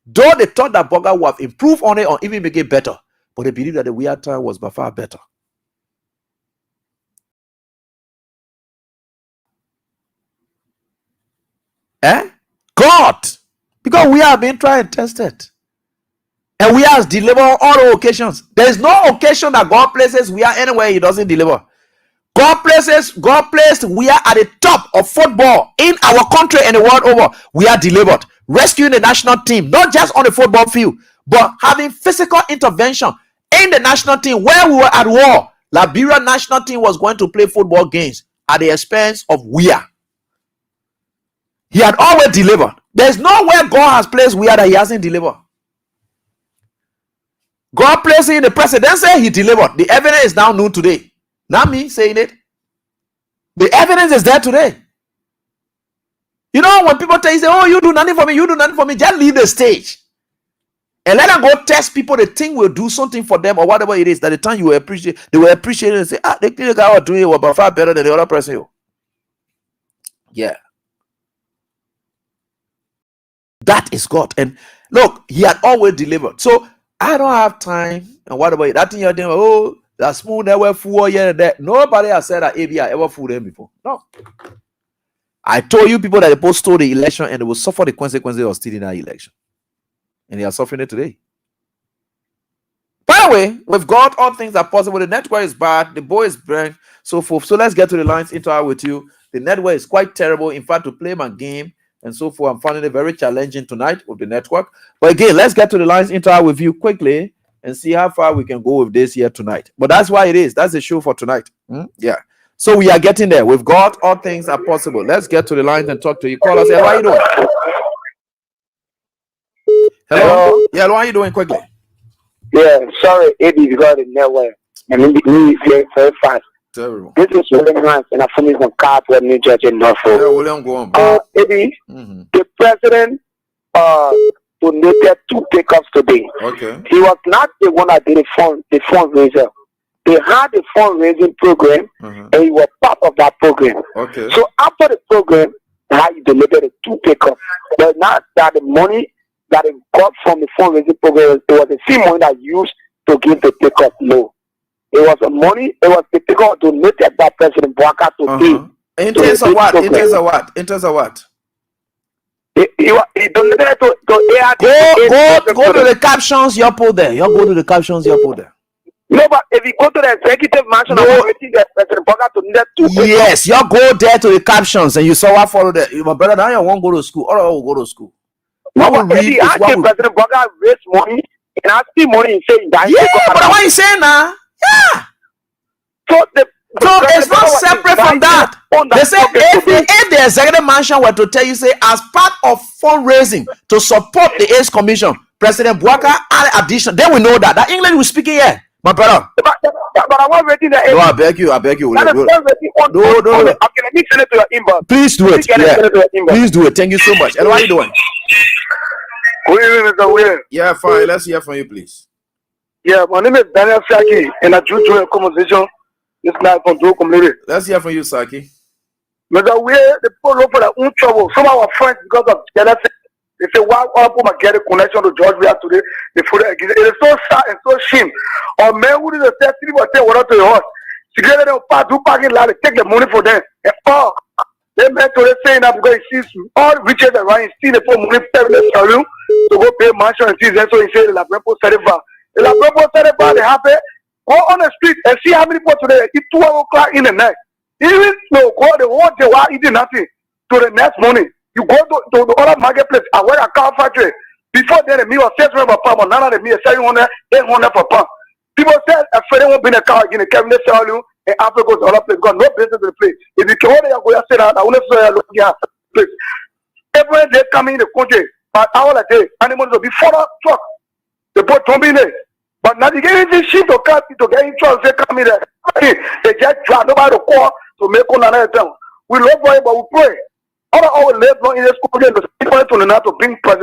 Though they thought that Burger would have improved on it or even make it better, but they believe that the Weah time was by far better. God, because we have been trying and tested, and we have delivered on all occasions. There is no occasion that God places we are anywhere He doesn't deliver. God placed we are at the top of football in our country and the world over. We are delivered, rescuing the national team, not just on the football field, but having physical intervention in the national team where we were at war. Liberia national team was going to play football games at the expense of Weah. He had always delivered. There's nowhere God has placed Weah that He hasn't delivered. God placed it in the presidency, He delivered. The evidence is now known today. Not me saying it. The evidence is there today. You know, when people tell you, say, oh, you do nothing for me, you do nothing for me, just leave the stage. And let them go test people they think will do something for them or whatever it is. That the time you will appreciate, they will appreciate it and say, they think the guy was doing it was far better than the other person. Yeah. That is God. And look, He had always delivered. So I don't have time. And what about it? That thing you're doing, oh, that smooth never fool here and there. Nobody has said that ABI ever fooled them before. No. I told you people that they postponed the election and they will suffer the consequences of stealing that election. And they are suffering it today. By the way, with God, all things are possible. The network is bad, the boy is burnt, so forth. So let's get to the lines interact with you. The network is quite terrible. In fact, to play my game and so forth, I'm finding it very challenging tonight with the network. But again, let's get to the lines interact with you quickly and see how far we can go with this here tonight. But that's why it is. That's the show for tonight. Yeah. So we are getting there. With God, all things are possible. Let's get to the lines and talk to you. Call us. Hey, how are you doing? Hello? Yeah, how are you doing quickly? Yeah, sorry, AB, you got the network. And me very fast. Terrible. This is William Hans, and I'm from Carpet, New Jersey, Norfolk. Yeah, William, go on. AB, the president donated 2 pickups today. Okay. He was not the one that did the fundraiser. They had a fundraising program, and he was part of that program. Okay. So after the program, he donated the 2 pickups. But not that the money that he got from the fundraising program, it was the same money that used to give the pickup. No. It was the money, it was the pickup donated by President Bwaka today. In terms of what? In terms of what? In terms of what? He donated to ARD. Go to the captions you put there. You go to the captions you put there. No, but if you go to the executive mansion, President Bwaka donated 2 pickups. Yes, you go there to the captions and you saw what follow there. My brother, now you won't go to school. All of us will go to school. No, but if he asked President Bwaka raise money and ask him money and say that. Yeah, but what you saying now? Yeah. So it's not separate from that. They say if the executive mansion were to tell you, say, as part of fundraising to support the AIDS Commission, President Bwaka add addition, then we know that. That English we speaking here, my brother. But I want reading the. No, I beg you. No. Okay, let me send it to your inbox. Please do it. Yeah. Please do it. Thank you so much. And what are you doing? Yeah, fine. Let's hear from you, please. Yeah, my name is Daniel Saki, and I do join a conversation this night from Joe community. Let's hear from you, Saki. But we the people look for their own trouble. Some of our friends, because of jealousy, they say, why people might get a connection to George we have today? It is so sad and so shame. Or men who is a third city will say, what to your horse? Together they'll do parking lot, take the money for them. And all they meant to saying that because he sees all riches around, he sees the poor money to go pay mansion and things. So he said, La Prepo Cereva. La Prepo Cereva, they have it. Go on the street and see how many people today eat 12 o'clock in the night. Even though go the whole day while eating nothing to the next morning. You go to the other marketplace and where a cow factory. Before then, the meal was 600 per pound, but now the meal is 700, 800 per pound. People said, a friend won't be in a car again, cabinet sell you, and after go to other place, got no business to the place. If you can only go and say that, I want to say, look here, place. Every day coming in the country, but hour a day, animals will be 4 truck. The boat don't be there. But now they get this shit to cut to get insurance. They come in there. They just try nobody to call to make on another thing. We love boy, but we pray. All live long in the school game to bring power.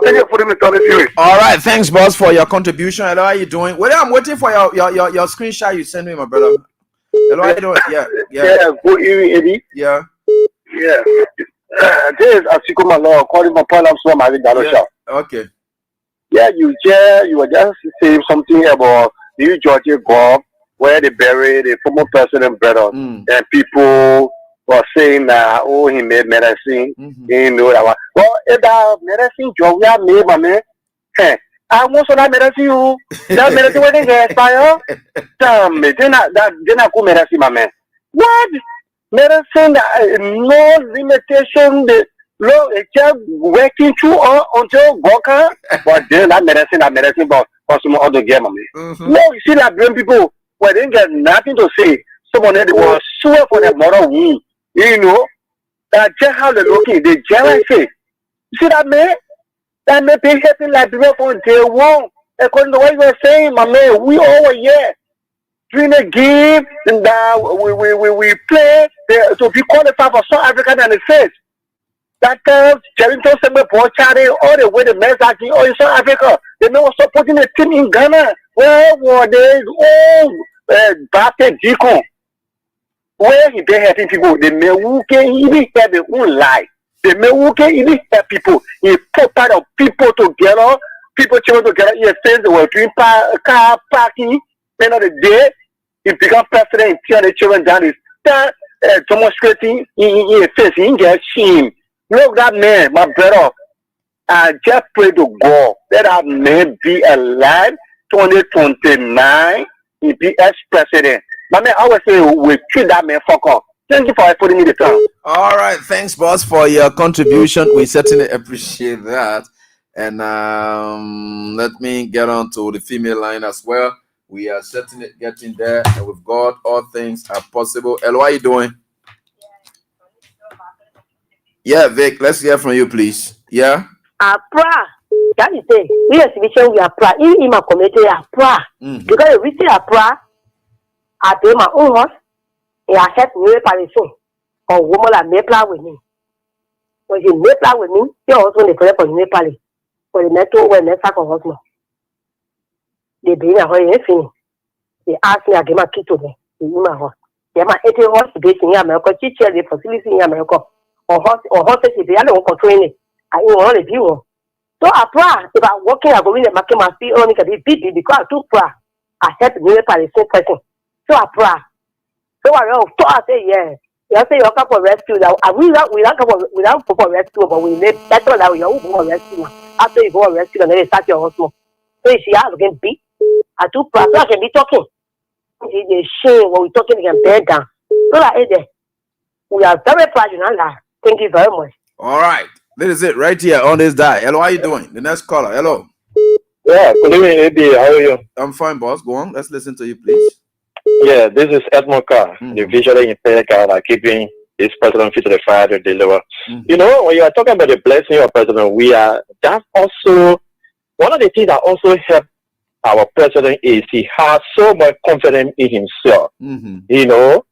Thank you for the All right, thanks, boss, for your contribution. Hello, how you doing? Well, I'm waiting for your screenshot you sent me, my brother. Hello, how you doing? Yeah. Good evening, Eddie. Yeah. This is Asikuma Law calling my problem from my show. Okay. Yeah, you were just saying something about New Georgia Bob, where they buried the former president brother, and people were saying that he made medicine. You know that one. Well, if that medicine job we made, my man, I want some that medicine. That medicine when they expire, damn me. Then I go medicine, my man. What medicine? No limitation. The law is just working through until Goka, but then that medicine, but some other game, my man. No, you see that brain people, well, they get nothing to say. Someone they was swear for their mother womb. You know, that just how they looking, they just say, you see that man? That may be helping Liberia from day one. According to what you were saying, my man, we all were here. During the game, and we play to be qualified for South Africa and the States. That Jerrington said, all the way the men's acting in South Africa. They were supporting the team in Ghana. Where were they? Oh, Baptist Deacon. Where he been helping people, the may who can even have their own life. The may who can even help people. He put part of people together, people children together. He says they were doing car parking. End of the day, he become president and tear the children down. He start demonstrating in his face. He get shame. Look that man, my brother. I just pray to God that that man be alive 2029. He be ex-president. My man, I would say we treat that man fuck up. Thank you for putting me the time. All right, thanks, boss, for your contribution. We certainly appreciate that. And let me get on to the female line as well. We are certainly getting there, and with God, all things are possible. El, how are you doing? Yeah, Vic, let's hear from you, please. Yeah? Apra. That is it. We exhibition, we are pra. Even in my community, Apra. Because we see Apra, I pay my own horse. I help me by phone. Or woman that may play with me. When she may play with me, she also the prayer for me pally. For the metal when they sack of husband. They bring a horse. They ask me, I give my key to them. They give my horse. They have my 80 horse based in America. She chair the facility in America. Or horses, they are not controlling it. I want to be one. So I pray if I'm working, I'm going to make my fee only can be busy because I took prayer. I help me by the same person. So I pray. So I say, yeah. You say you come for rescue. We don't come for rescue, but we make better that we all go for rescue. After you go for rescue, and then you start your husband. So if she has again beat, I do pray. So I can be talking. It's a shame when we're talking, we can bear down. So like we are very proud, you know that. Thank you very much. All right. This is it right here on this die. Hello, how are you doing? The next caller. Hello. Yeah, good evening, Eddie. How are you? I'm fine, boss. Go on. Let's listen to you, please. Yeah, this is Edmond Carr, the visually impaired guy, keeping this president fit to the fire to deliver. You know, when you are talking about the blessing of president, that's also one of the things that also help our president is he has so much confidence in himself. You know,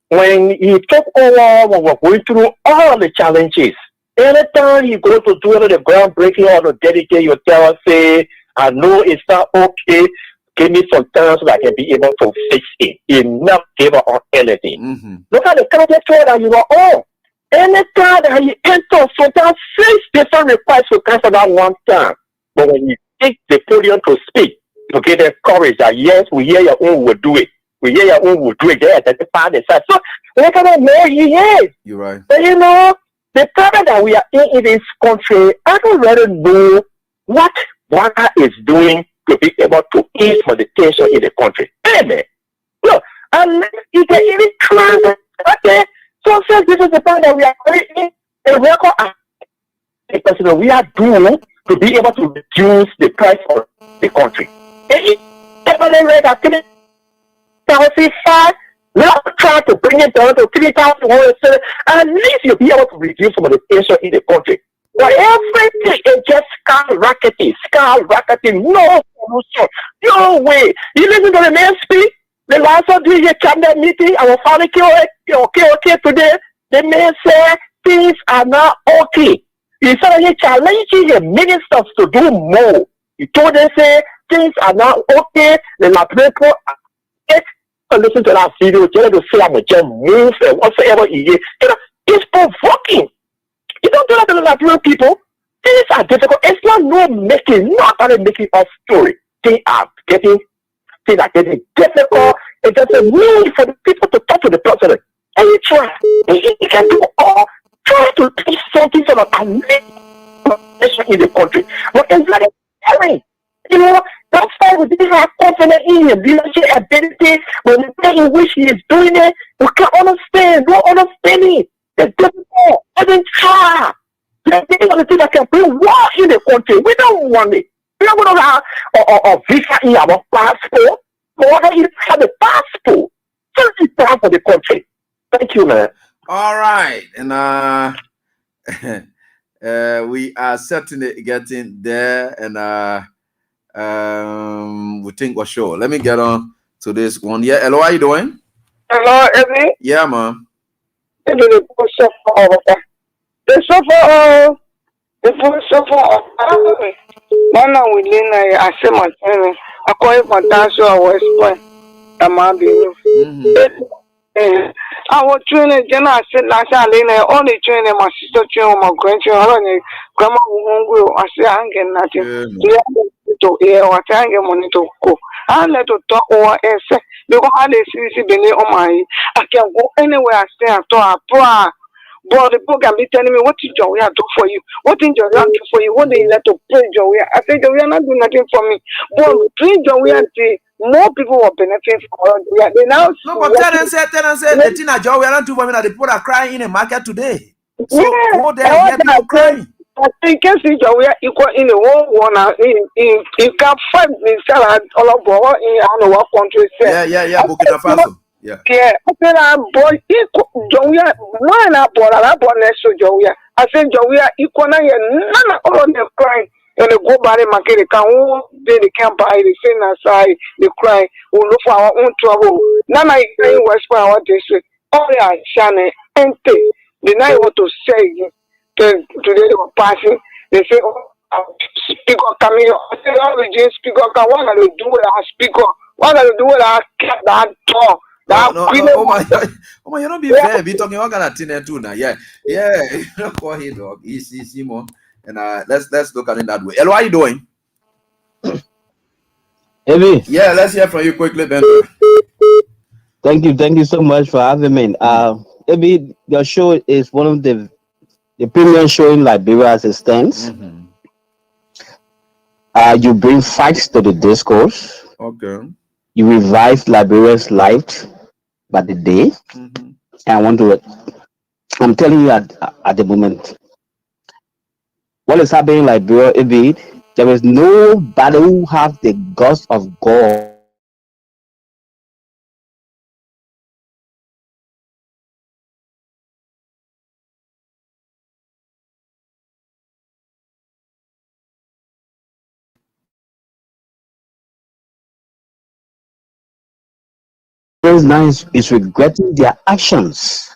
when he took over, when we're going through all the challenges, anytime you go to do the groundbreaking or to dedicate, you tell us, say, I know it's not okay. Give me some time so that I can be able to fix it. He never gave up on anything. Look at the candidature that you are on. Anytime that you enter, so that 6 different requests to cancel that one time. But when you take the podium to speak, you get the courage that yes, we hear your own, we'll do it. We hear your own, we'll do it. They identify themselves. So look at that man he is. You're right. But you know, the problem that we are in this country, I don't really know what Ghana is doing to be able to ease for the tension in the country. Amen. Look, unless you can even try, okay, so since this is the point that we are creating a record because we are doing to be able to reduce the price of the country. Now try to bring it down to 3,107. At least you'll be able to reduce some of the tension in the country. But everything is just skyrocketing. No solution. No way. You listen to the man speak. The last of the cabinet meeting, our father okay today. The man said things are not okay. He said he challenging the ministers to do more. He told them say things are not okay. The people listen to that video. Tell them to say I'm a gem move and whatsoever he is. It's provoking. You don't do that to the Nigerian people. Things are difficult. It's not nobody making a story. Things are getting difficult. It's just a need for the people to talk to the president. And you try. You can do all. Try to do something sort of in the country. But it's not a that's why we didn't have confidence in him. Leadership ability. When the way in which he is doing it, we can't understand. No understanding. It's difficult. Doesn't try. The thing that can bring war in the country. We don't want it. We don't want to have a visa in our passport. We want to have a passport. So it's time for the country. Thank you, man. All right. And we are certainly getting there. And we think we're sure. Let me get on to this one. Yeah, hello, how you doing? Hello, Eddie. Yeah, man. The Mana within I say my time. I call it fantastic or West Point. I was training Jenna said last year, only training my sister training my grandchildren, grandma hungry. I say I ain't getting nothing. To hear what I get money to go. I let to talk over and say, because I see Benny on my I can go anywhere I stay and talk. But the book can be telling me what is Joe we have to for you, what is your land for you, what they let to pray Joe. I say Joe, we are not doing nothing for me. But pray Joe, we are more people will benefit from it. They now no, but tell them say the thing that Joe we are not doing for me that the people are crying in the market today. So go there and get people crying. I think you see Joe we are equal in the whole one in can find themselves all over in I don't know what country say. Yeah, Burkina Faso. Yeah. I said, boy, Joya, one I bought next to Joya. I said, Joya, equal none of them crying. And they go by the market, they can't buy the same aside, they cry, we look for our own trouble. None I can whisper what they say. Oh, yeah, Shannon, empty. The night want to say today they were passing, they say, speaker coming. I said, oh, speaker, what are they do with our speaker? What are they do with our cat that door? No, oh my, you don't be fair. Be talking all kind of thing too now. Yeah. Call him dog. Easy more. And let's look at it that way. Hello, how you doing? Evie. Yeah, let's hear from you quickly, Ben. Thank you so much for having me. Evie, your show is one of the premium show in Liberia as it stands. You bring facts to the discourse. Okay. You revive Liberia's life by the day. And I'm telling you at the moment, what is happening in Liberia, there is nobody who has the guts of God. Is regretting their actions.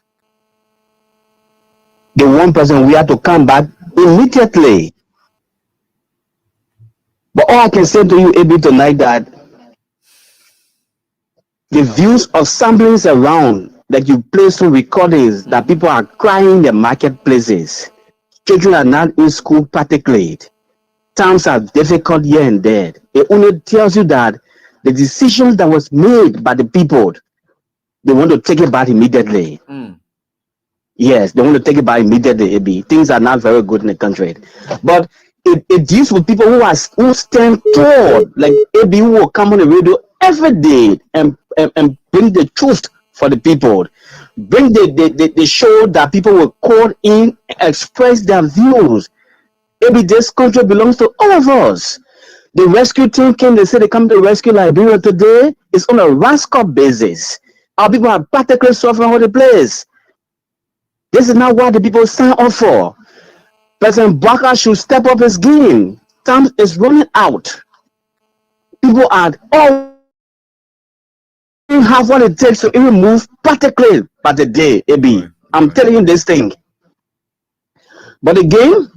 The one person we have to come back immediately. But all I can say to you, Abi, tonight that the views of samplings around that you play through recordings that people are crying in the marketplaces. Children are not in school particularly. Times are difficult here and there. It only tells you that the decisions that was made by the people, they want to take it back immediately. Yes, they want to take it back immediately, AB. Things are not very good in the country. But it deals with people who stand tall, like AB, who will come on the radio every day and bring the truth for the people. Bring the show that people will call in, express their views. AB, this country belongs to all of us. The rescue team came, they say they come to rescue Liberia today. It's on a rascal basis. Our people are practically suffering all the place. This is not what the people sign up for. President Baka should step up his game. Time is running out. People are all have what it takes to even move particularly by the day, AB. I'm telling you this thing. But again,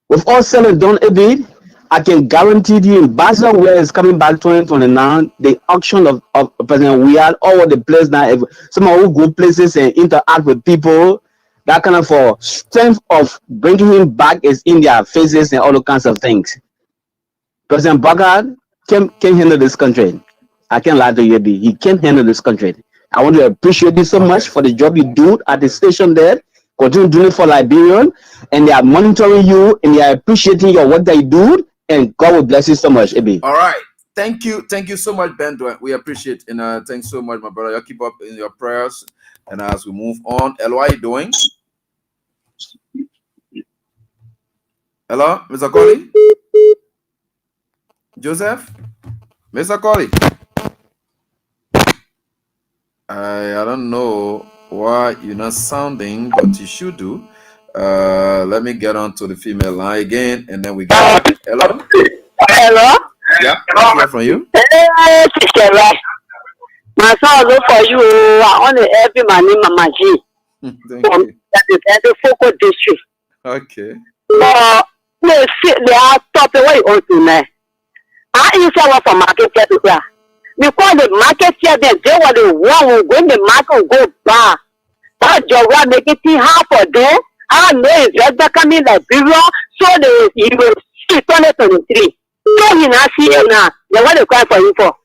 with all said and done, AB, I can guarantee you in Basel, where it's coming back 2029, the auction of President Weir all over the place now. Someone who go places and interact with people, that kind of for strength of bringing him back is in their faces and all those kinds of things. President Bogard can handle this country. I can't lie to you, AB. He can handle this country. I want to appreciate you so much for the job you do at the station there. Continue doing it for Liberian, and they are monitoring you and they are appreciating your work that you do. And God will bless you so much, AB. All right. Thank you so much, Ben. We appreciate it. And thanks so much, my brother. You keep up in your prayers. And as we move on, hello, how are you doing? Hello, Mr. Colley? Joseph? Mr. Colley? I don't know why you're not sounding, but you should do. Let me get on to the female line again, and then we get. Hello? Hello? Yeah, let's hear from you. Hey, Sister Right. My son look for you. I want to help you, my name, Mama G. Thank From you. the Foco district. Okay. But they are stopping what you want to know. I inside what for market people. Because the market here, they want the one when the market will go back. That job will make it hard for them. I know it's just coming like Liberia, so they will see 2023. So you not see it now. They want to cry for you for.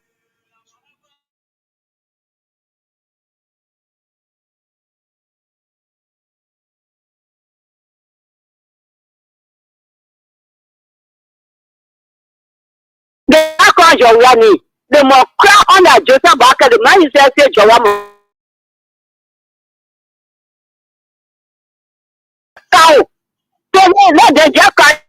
They are called Jawani. The more cry on that Joseph Barker, the man is say Jawama. Cow. So let the jack cry.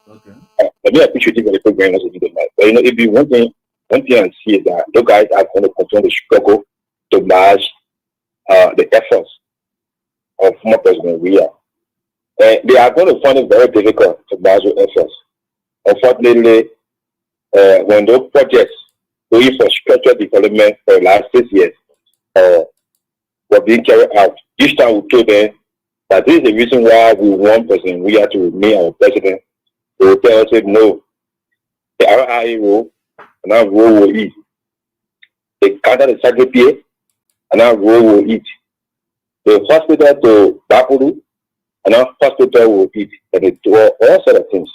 Okay. Let me appreciate you for the program as you do that. But if you one thing I see is that those guys are going to continue to struggle to match the efforts of former President Weah. And they are going to find it very difficult to match the efforts. Unfortunately, when those projects for infrastructure development for the last 6 years were being carried out, each time we told them that this is the reason why we want President Weah to remain our president. They will tell us no. The RIA rule, and now rule will eat. They counter the Sagapie, and now rule will eat. The hospital to Bapuru, and now hospital will eat. And they do all sorts of things.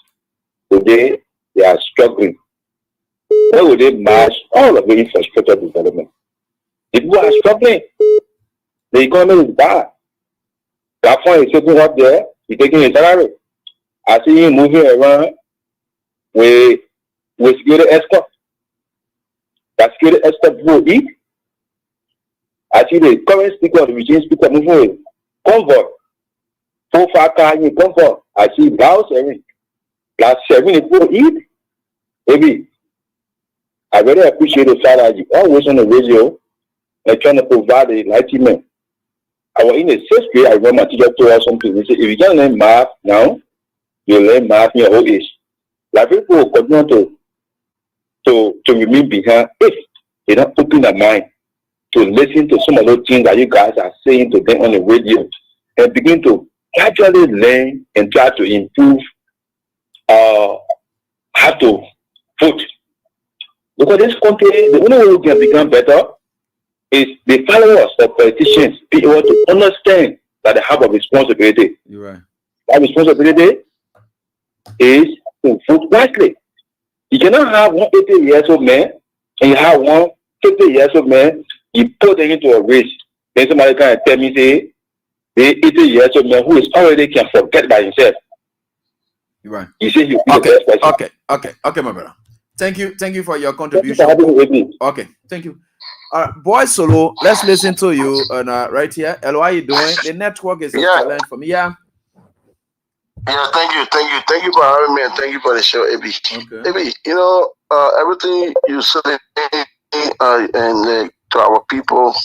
Today, they are struggling. Why would they match all of the infrastructure development? The people are struggling. The economy is bad. That point is sitting up there, he's taking his salary. I see him moving around with security escort. That security escort will eat. I see the current speaker, the regime speaker moving with convoy. 4-5 car in convoy. I see Blouse Erin. Blouse Erin will eat. Maybe. I really appreciate the fact that you always on the radio and trying to provide the enlightenment. I was in the 6th grade, I remember my teacher told us something. He said, if you can't learn math now, you learn math in your old age. Like people will continue to remain behind if they don't open their mind to listen to some of those things that you guys are saying to them on the radio and begin to gradually learn and try to improve how to vote. Because this country, the only way we can become better is the followers of politicians be able to understand that they have a responsibility. You're right. That responsibility is to vote wisely. You cannot have one 80 years old man and you have one 50 years old man, you put them into a race. Then somebody can tell me, say, the 80 years old man who is already can forget by himself. You're right. You say you okay, okay, my brother. Thank you for your contribution. Okay, thank you. Boy Solo, let's listen to you and right here. Hello, how you doing? The network is a challenge for me. Yeah, thank you for having me and thank you for the show, AB. Okay. AB, everything you say and to our people,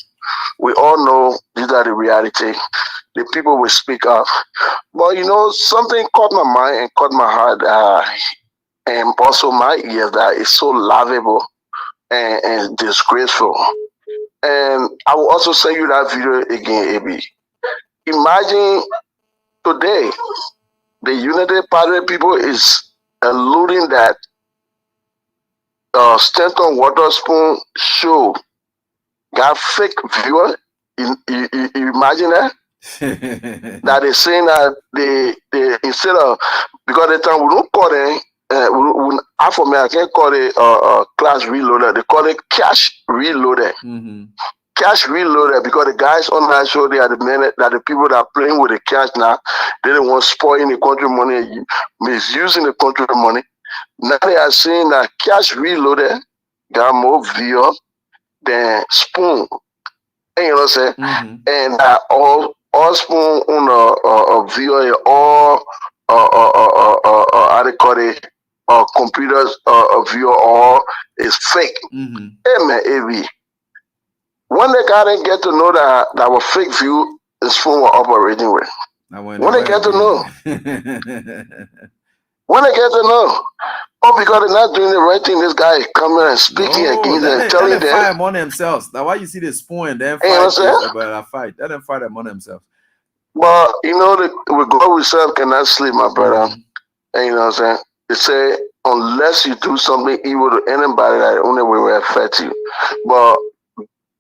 we all know these are the reality. The people will speak up, but something caught my mind and caught my heart, and also my ears that is so laughable and disgraceful. And I will also send you that video again, AB. Imagine today, the United Party people is alluding that Stanton Waterspoon show got fake viewer. You imagine that? That they saying that they instead of, because the time we don't call it for me I can't call it class reloader, they call it cash reloader. Mm-hmm. Cash reloader, because the guys on that show, they are the men that the people that are playing with the cash now, they don't want spoiling the country money, misusing the country money. Now they are saying that cash reloader got more view than Spoon. And you know what I'm saying? Mm-hmm. And all Spoon on a view, all how they call it, computers view, all is fake. Mm-hmm. Hey man, AV. When the guy didn't get to know that was fake view, his phone was operating with. When they get to know. When they get to know. Oh, because they're not doing the right thing, this guy is coming and speaking against them, telling them. They fight among themselves. That's why you see the Spoon and then fight. Let them fight among themselves. But, with God we serve cannot sleep, my brother. And you know what I'm saying? They say, unless you do something evil to anybody, that only way will affect you. But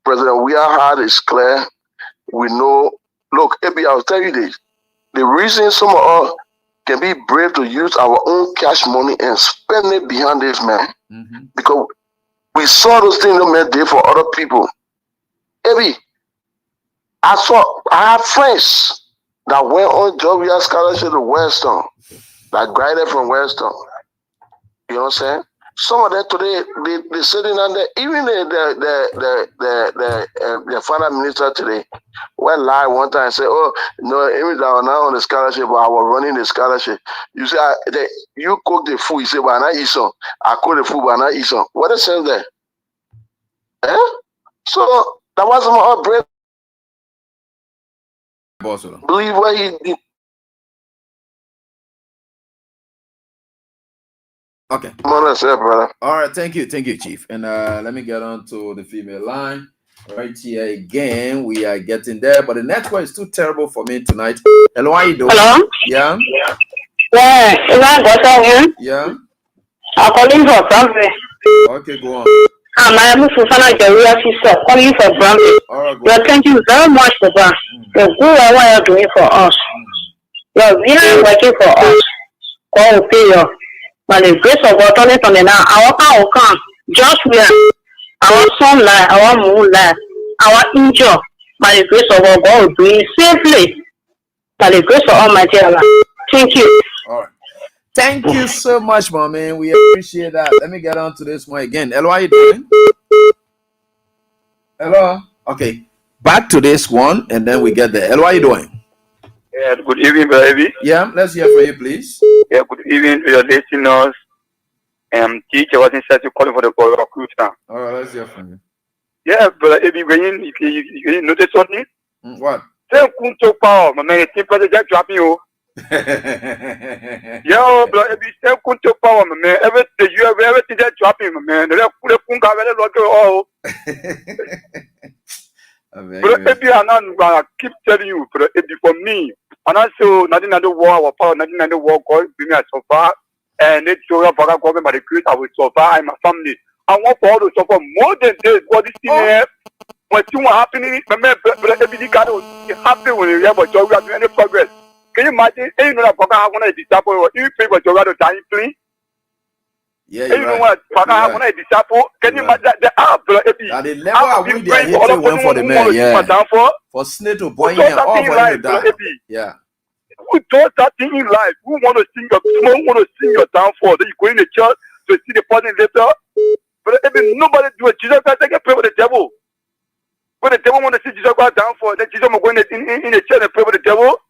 President Weah heart is clear. We know. Look, AB, I'll tell you this. The reason some of us can be brave to use our own cash money and spend it behind this man, because we saw those things the man did for other people. AB, I have friends that went on Georgia scholarship to Weston, that graduated from Weston. You know what I'm saying? Some of them today, they sitting on there. Even the finance minister today, went live one time and said, "Oh no, even though I was not on the scholarship, but I was running the scholarship." You say, "You cook the food." You say, "But I not eat some." I cook the food, but I not eat some. What is sense there? So that was my bread. Believe what he did. Okay. Come on, sir, brother. All right, thank you, Chief. And let me get on to the female line right here again. We are getting there, but the network is too terrible for me tonight. Hello, how you doing? Hello? Yeah. Yeah, is that Gosa? Yeah. I'm calling for something. Okay, go on. My name is Susana Jaria Sister, calling for Bramley. All right, Well, thank you very much for that. The good what you're doing for us. You're really working for us. God will pay you. By the grace of God, turn it on the now. Our power come. Just where our sunlight, our moonlight, our angel. By the grace of God, God will bring it safely. By the grace of Almighty Allah. Thank you. All right. Thank you so much, my man. We appreciate that. Let me get on to this one again. Hello, how you doing? Hello. Okay. Back to this one, and then we get there. Hello, how you doing? Yeah, good evening, baby. Yeah, let's hear from you, please. Yeah, good evening to your listeners. Teacher was inside calling for the recruiter. All right, let's hear from you. Yeah, but if you notice something? What? Say, Kunto Power, my man, it's project dropping you. Yo, bro, if you say Kunto Power, my man, everything that dropping, my man, they're put a Kunga, they're like, oh. But if you are not gonna keep telling you, but if for me, and also nothing under war, our power, nothing under war, God, bring me so far, and it's so far, government by the grace, I will survive, and my family. I want for all to suffer more than this. What is in there? When things are happening, my man, but everything got to happen when you have a job, you have any progress. Can you imagine? You know that Paka have one of the disciples, you pay for job to time, please. Yeah, you know what? Paka have one of the disciples. Can you imagine that the app? The level at which they are hitting went for the man, yeah. For Snake to point in all for you down. Yeah. Who does that thing in life? Who want to sing your downfall? Then you go in the church to see the person later. But nobody do it. Jesus Christ, they can pray with the devil. When the devil want to see Jesus Christ downfall, then Jesus will go in the church and pray with the devil.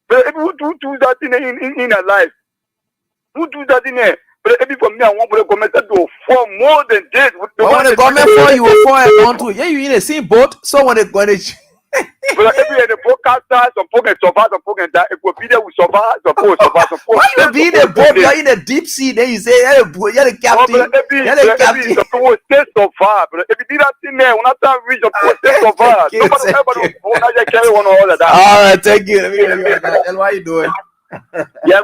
But who do that in their life? Who do that in there? But for me, I want the government to fall more than this. But when the government fall, you will fall onto it. Yeah, you in the same boat. So when they but every the broadcaster, some folk can survive, some folk can die. If we be there, we survive, some folk survive, some folk. Why you be in the boat? You're in the deep sea. Then you say, you're the captain. You're the captain. Some people stay survive. But if you do that thing there, when I time reach, some people stay survive. Nobody will carry one all of that. All right, thank you. And what are you doing? Yeah,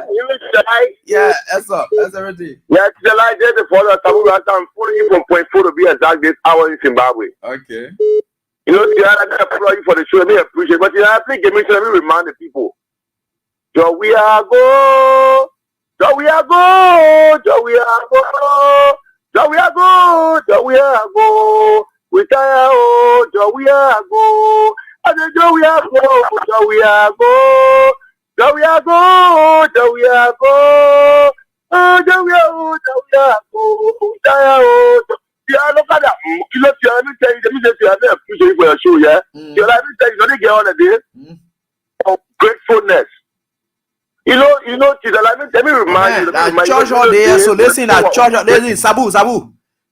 yeah, that's up. That's everything. Yeah, July day before that, I'm 40 from point 4 to be exact this hour in Zimbabwe. Okay. You know, I got to applaud you for the show. They appreciate it. But I think give me let me remind the people. So we are go. So we are go. So we are go. So we are go. So we are go. We tire. So we are go. And then so we are go. So we are go. So we are go. So we are go. Oh, so we are go. So we are go. Tire. Yeah, look at that. You know, let me tell you, appreciate for your show, yeah? Let me tell you, you get on a day of gratefulness. You know, let me remind you. That church all day, so listen, that church, listen, Sabu.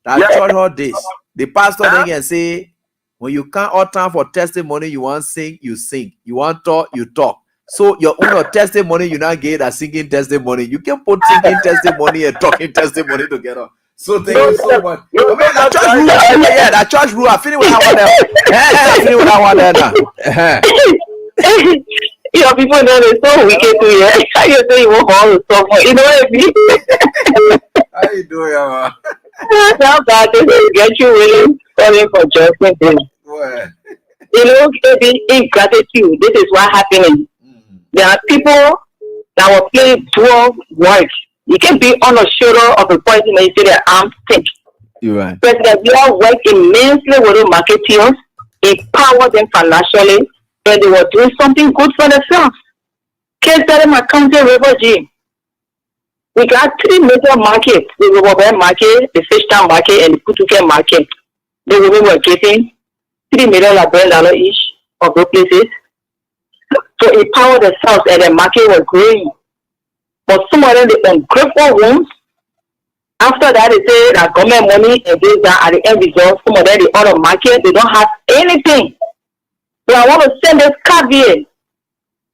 That church all days. The pastor then can say, when you can't all time for testimony, you want sing, you sing. You want talk, you talk. So your own testimony, you not get a singing testimony. You can put singing testimony and talking testimony together. So thank you so much. That church rule, that church rule. I feel with that one there. I feel with that one there now. You know, people know they're so wicked to you. How you say you want all the stuff? You know what I mean? How you doing, man? How bad is it? Get you willing, calling for judgment. You know, ingratitude. This is what happening. There are people that will play dual work. You can be on the shoulder of a person and you say their arms thick. You're right. President Bill worked immensely with the marketeers, empower them financially, and they were doing something good for themselves. Case that in my country, refugee. We got 3 major markets: the Robert market, the Fishtown market, and the Kutuke market. The women were getting $3 million each of those places to empower themselves, and the market was growing. But some of them, they ungrateful homes. After that, they say that government money against that at the end result, some of them, they out of market, they don't have anything. So I want to send this caveat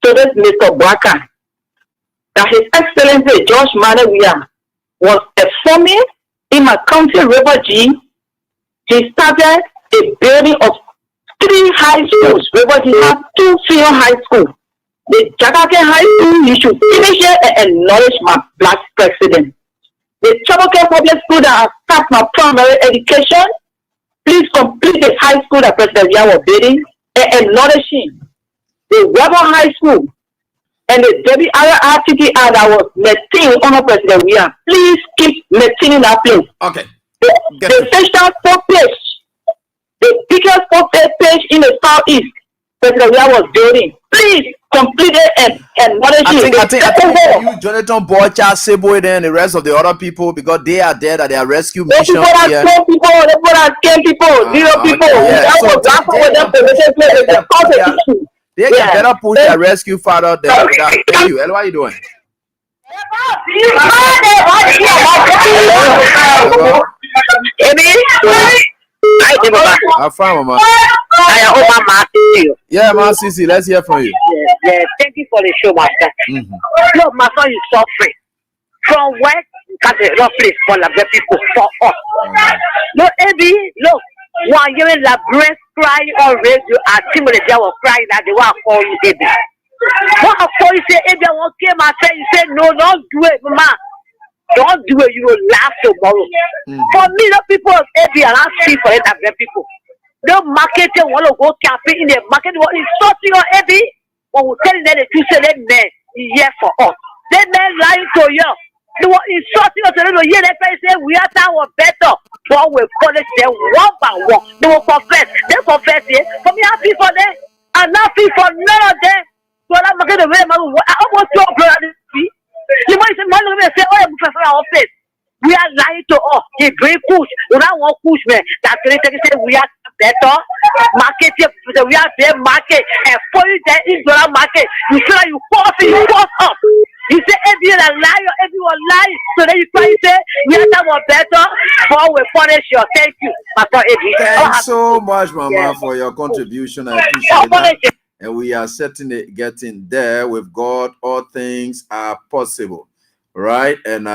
to this Mr. Bracker, that His Excellency George Manawia was performing in my county River G. He started a building of 3 high schools. River G has 2 senior high schools. The Jagake High School, you should finish it and acknowledge my black president. The Chaboke Public School that has started my primary education, please complete the high school that President Yah was building and acknowledge him. The Weber High School and the WRRTTR that was maintained under President Yah, please keep maintaining that place. Okay. The Fishtown Sport page, the biggest sport page in the southeast, President Yah was building. Please complete it and acknowledge him. I think you, Jonathan Bocha, Sebo, and the rest of the other people, because they are there that they are rescue mission. People that scam people, the people that scam people, 0 people. That was they can better push their rescue father than you. Hello, how you doing? I'm fine, Mama. Yeah, Ma Sisi, let's hear from you. Yeah, thank you for the show, Master. Look, my son is suffering. From where you got a rough place for the people for us. Look, Ebi, look, one year in the breast crying on radio, I think when they were crying that they were calling you, Ebi. What a boy say, Ebi, I won't came and say, you said, no, don't do it, Mama. Don't do it, you will laugh tomorrow. For me, the people of Ebi, I don't see for it that people. The market want to go campaign in the market. What is sorting on Ebi? When we tell them that you say that man is here for us. That man lying to you. They were insulting us. They don't hear that person say we are now better. But we punish them one by one. They will confess. They confess it. For me, happy for them. I'm happy for none of them. So I'm not going to wear my I almost your brother. You might say, man, say, oh, I'm professor our face. We are lying to us. He bring push. We don't want push, man. That's the reason say we are better. Market, we are there market. And for you, there is dollar market. You feel like you force up. You say everyone a liar, everyone lie. So then you try to say we are that better. But we punish you. Thank you, Pastor Eddie. Thanks so much, Mama, for your contribution. I appreciate that. And we are certainly getting there. With God, all things are possible. Right? And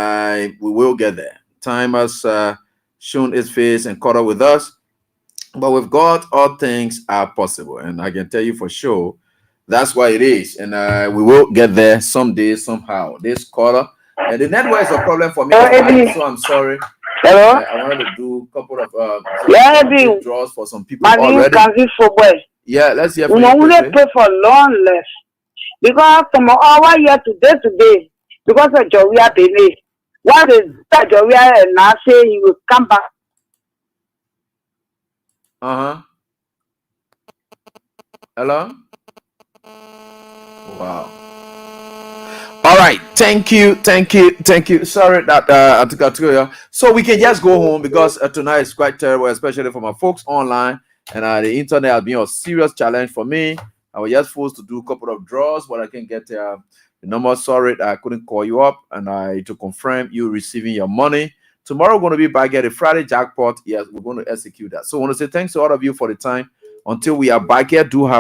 we will get there. Time has shown its face and caught up with us. But with God, all things are possible. And I can tell you for sure, that's why it is. And we will get there someday, somehow. This quarter. And the network is a problem for me. So I'm sorry. Hello? I wanted to do a couple of draws for some people already. Yeah, let's hear from you. We will pray for long life. Because from our year today, because of Joria Bene, what is that Joria and now say he will come back. Hello? Wow. All right. Thank you. Sorry that I took you. So we can just go home because tonight is quite terrible, especially for my folks online. And the internet has been a serious challenge for me. I was just forced to do a couple of draws, but I can get the number. Sorry, I couldn't call you up and to confirm you receiving your money. Tomorrow we're going to be back at a Friday jackpot. Yes, we're going to execute that. So I want to say thanks to all of you for the time. Until we are back here, do have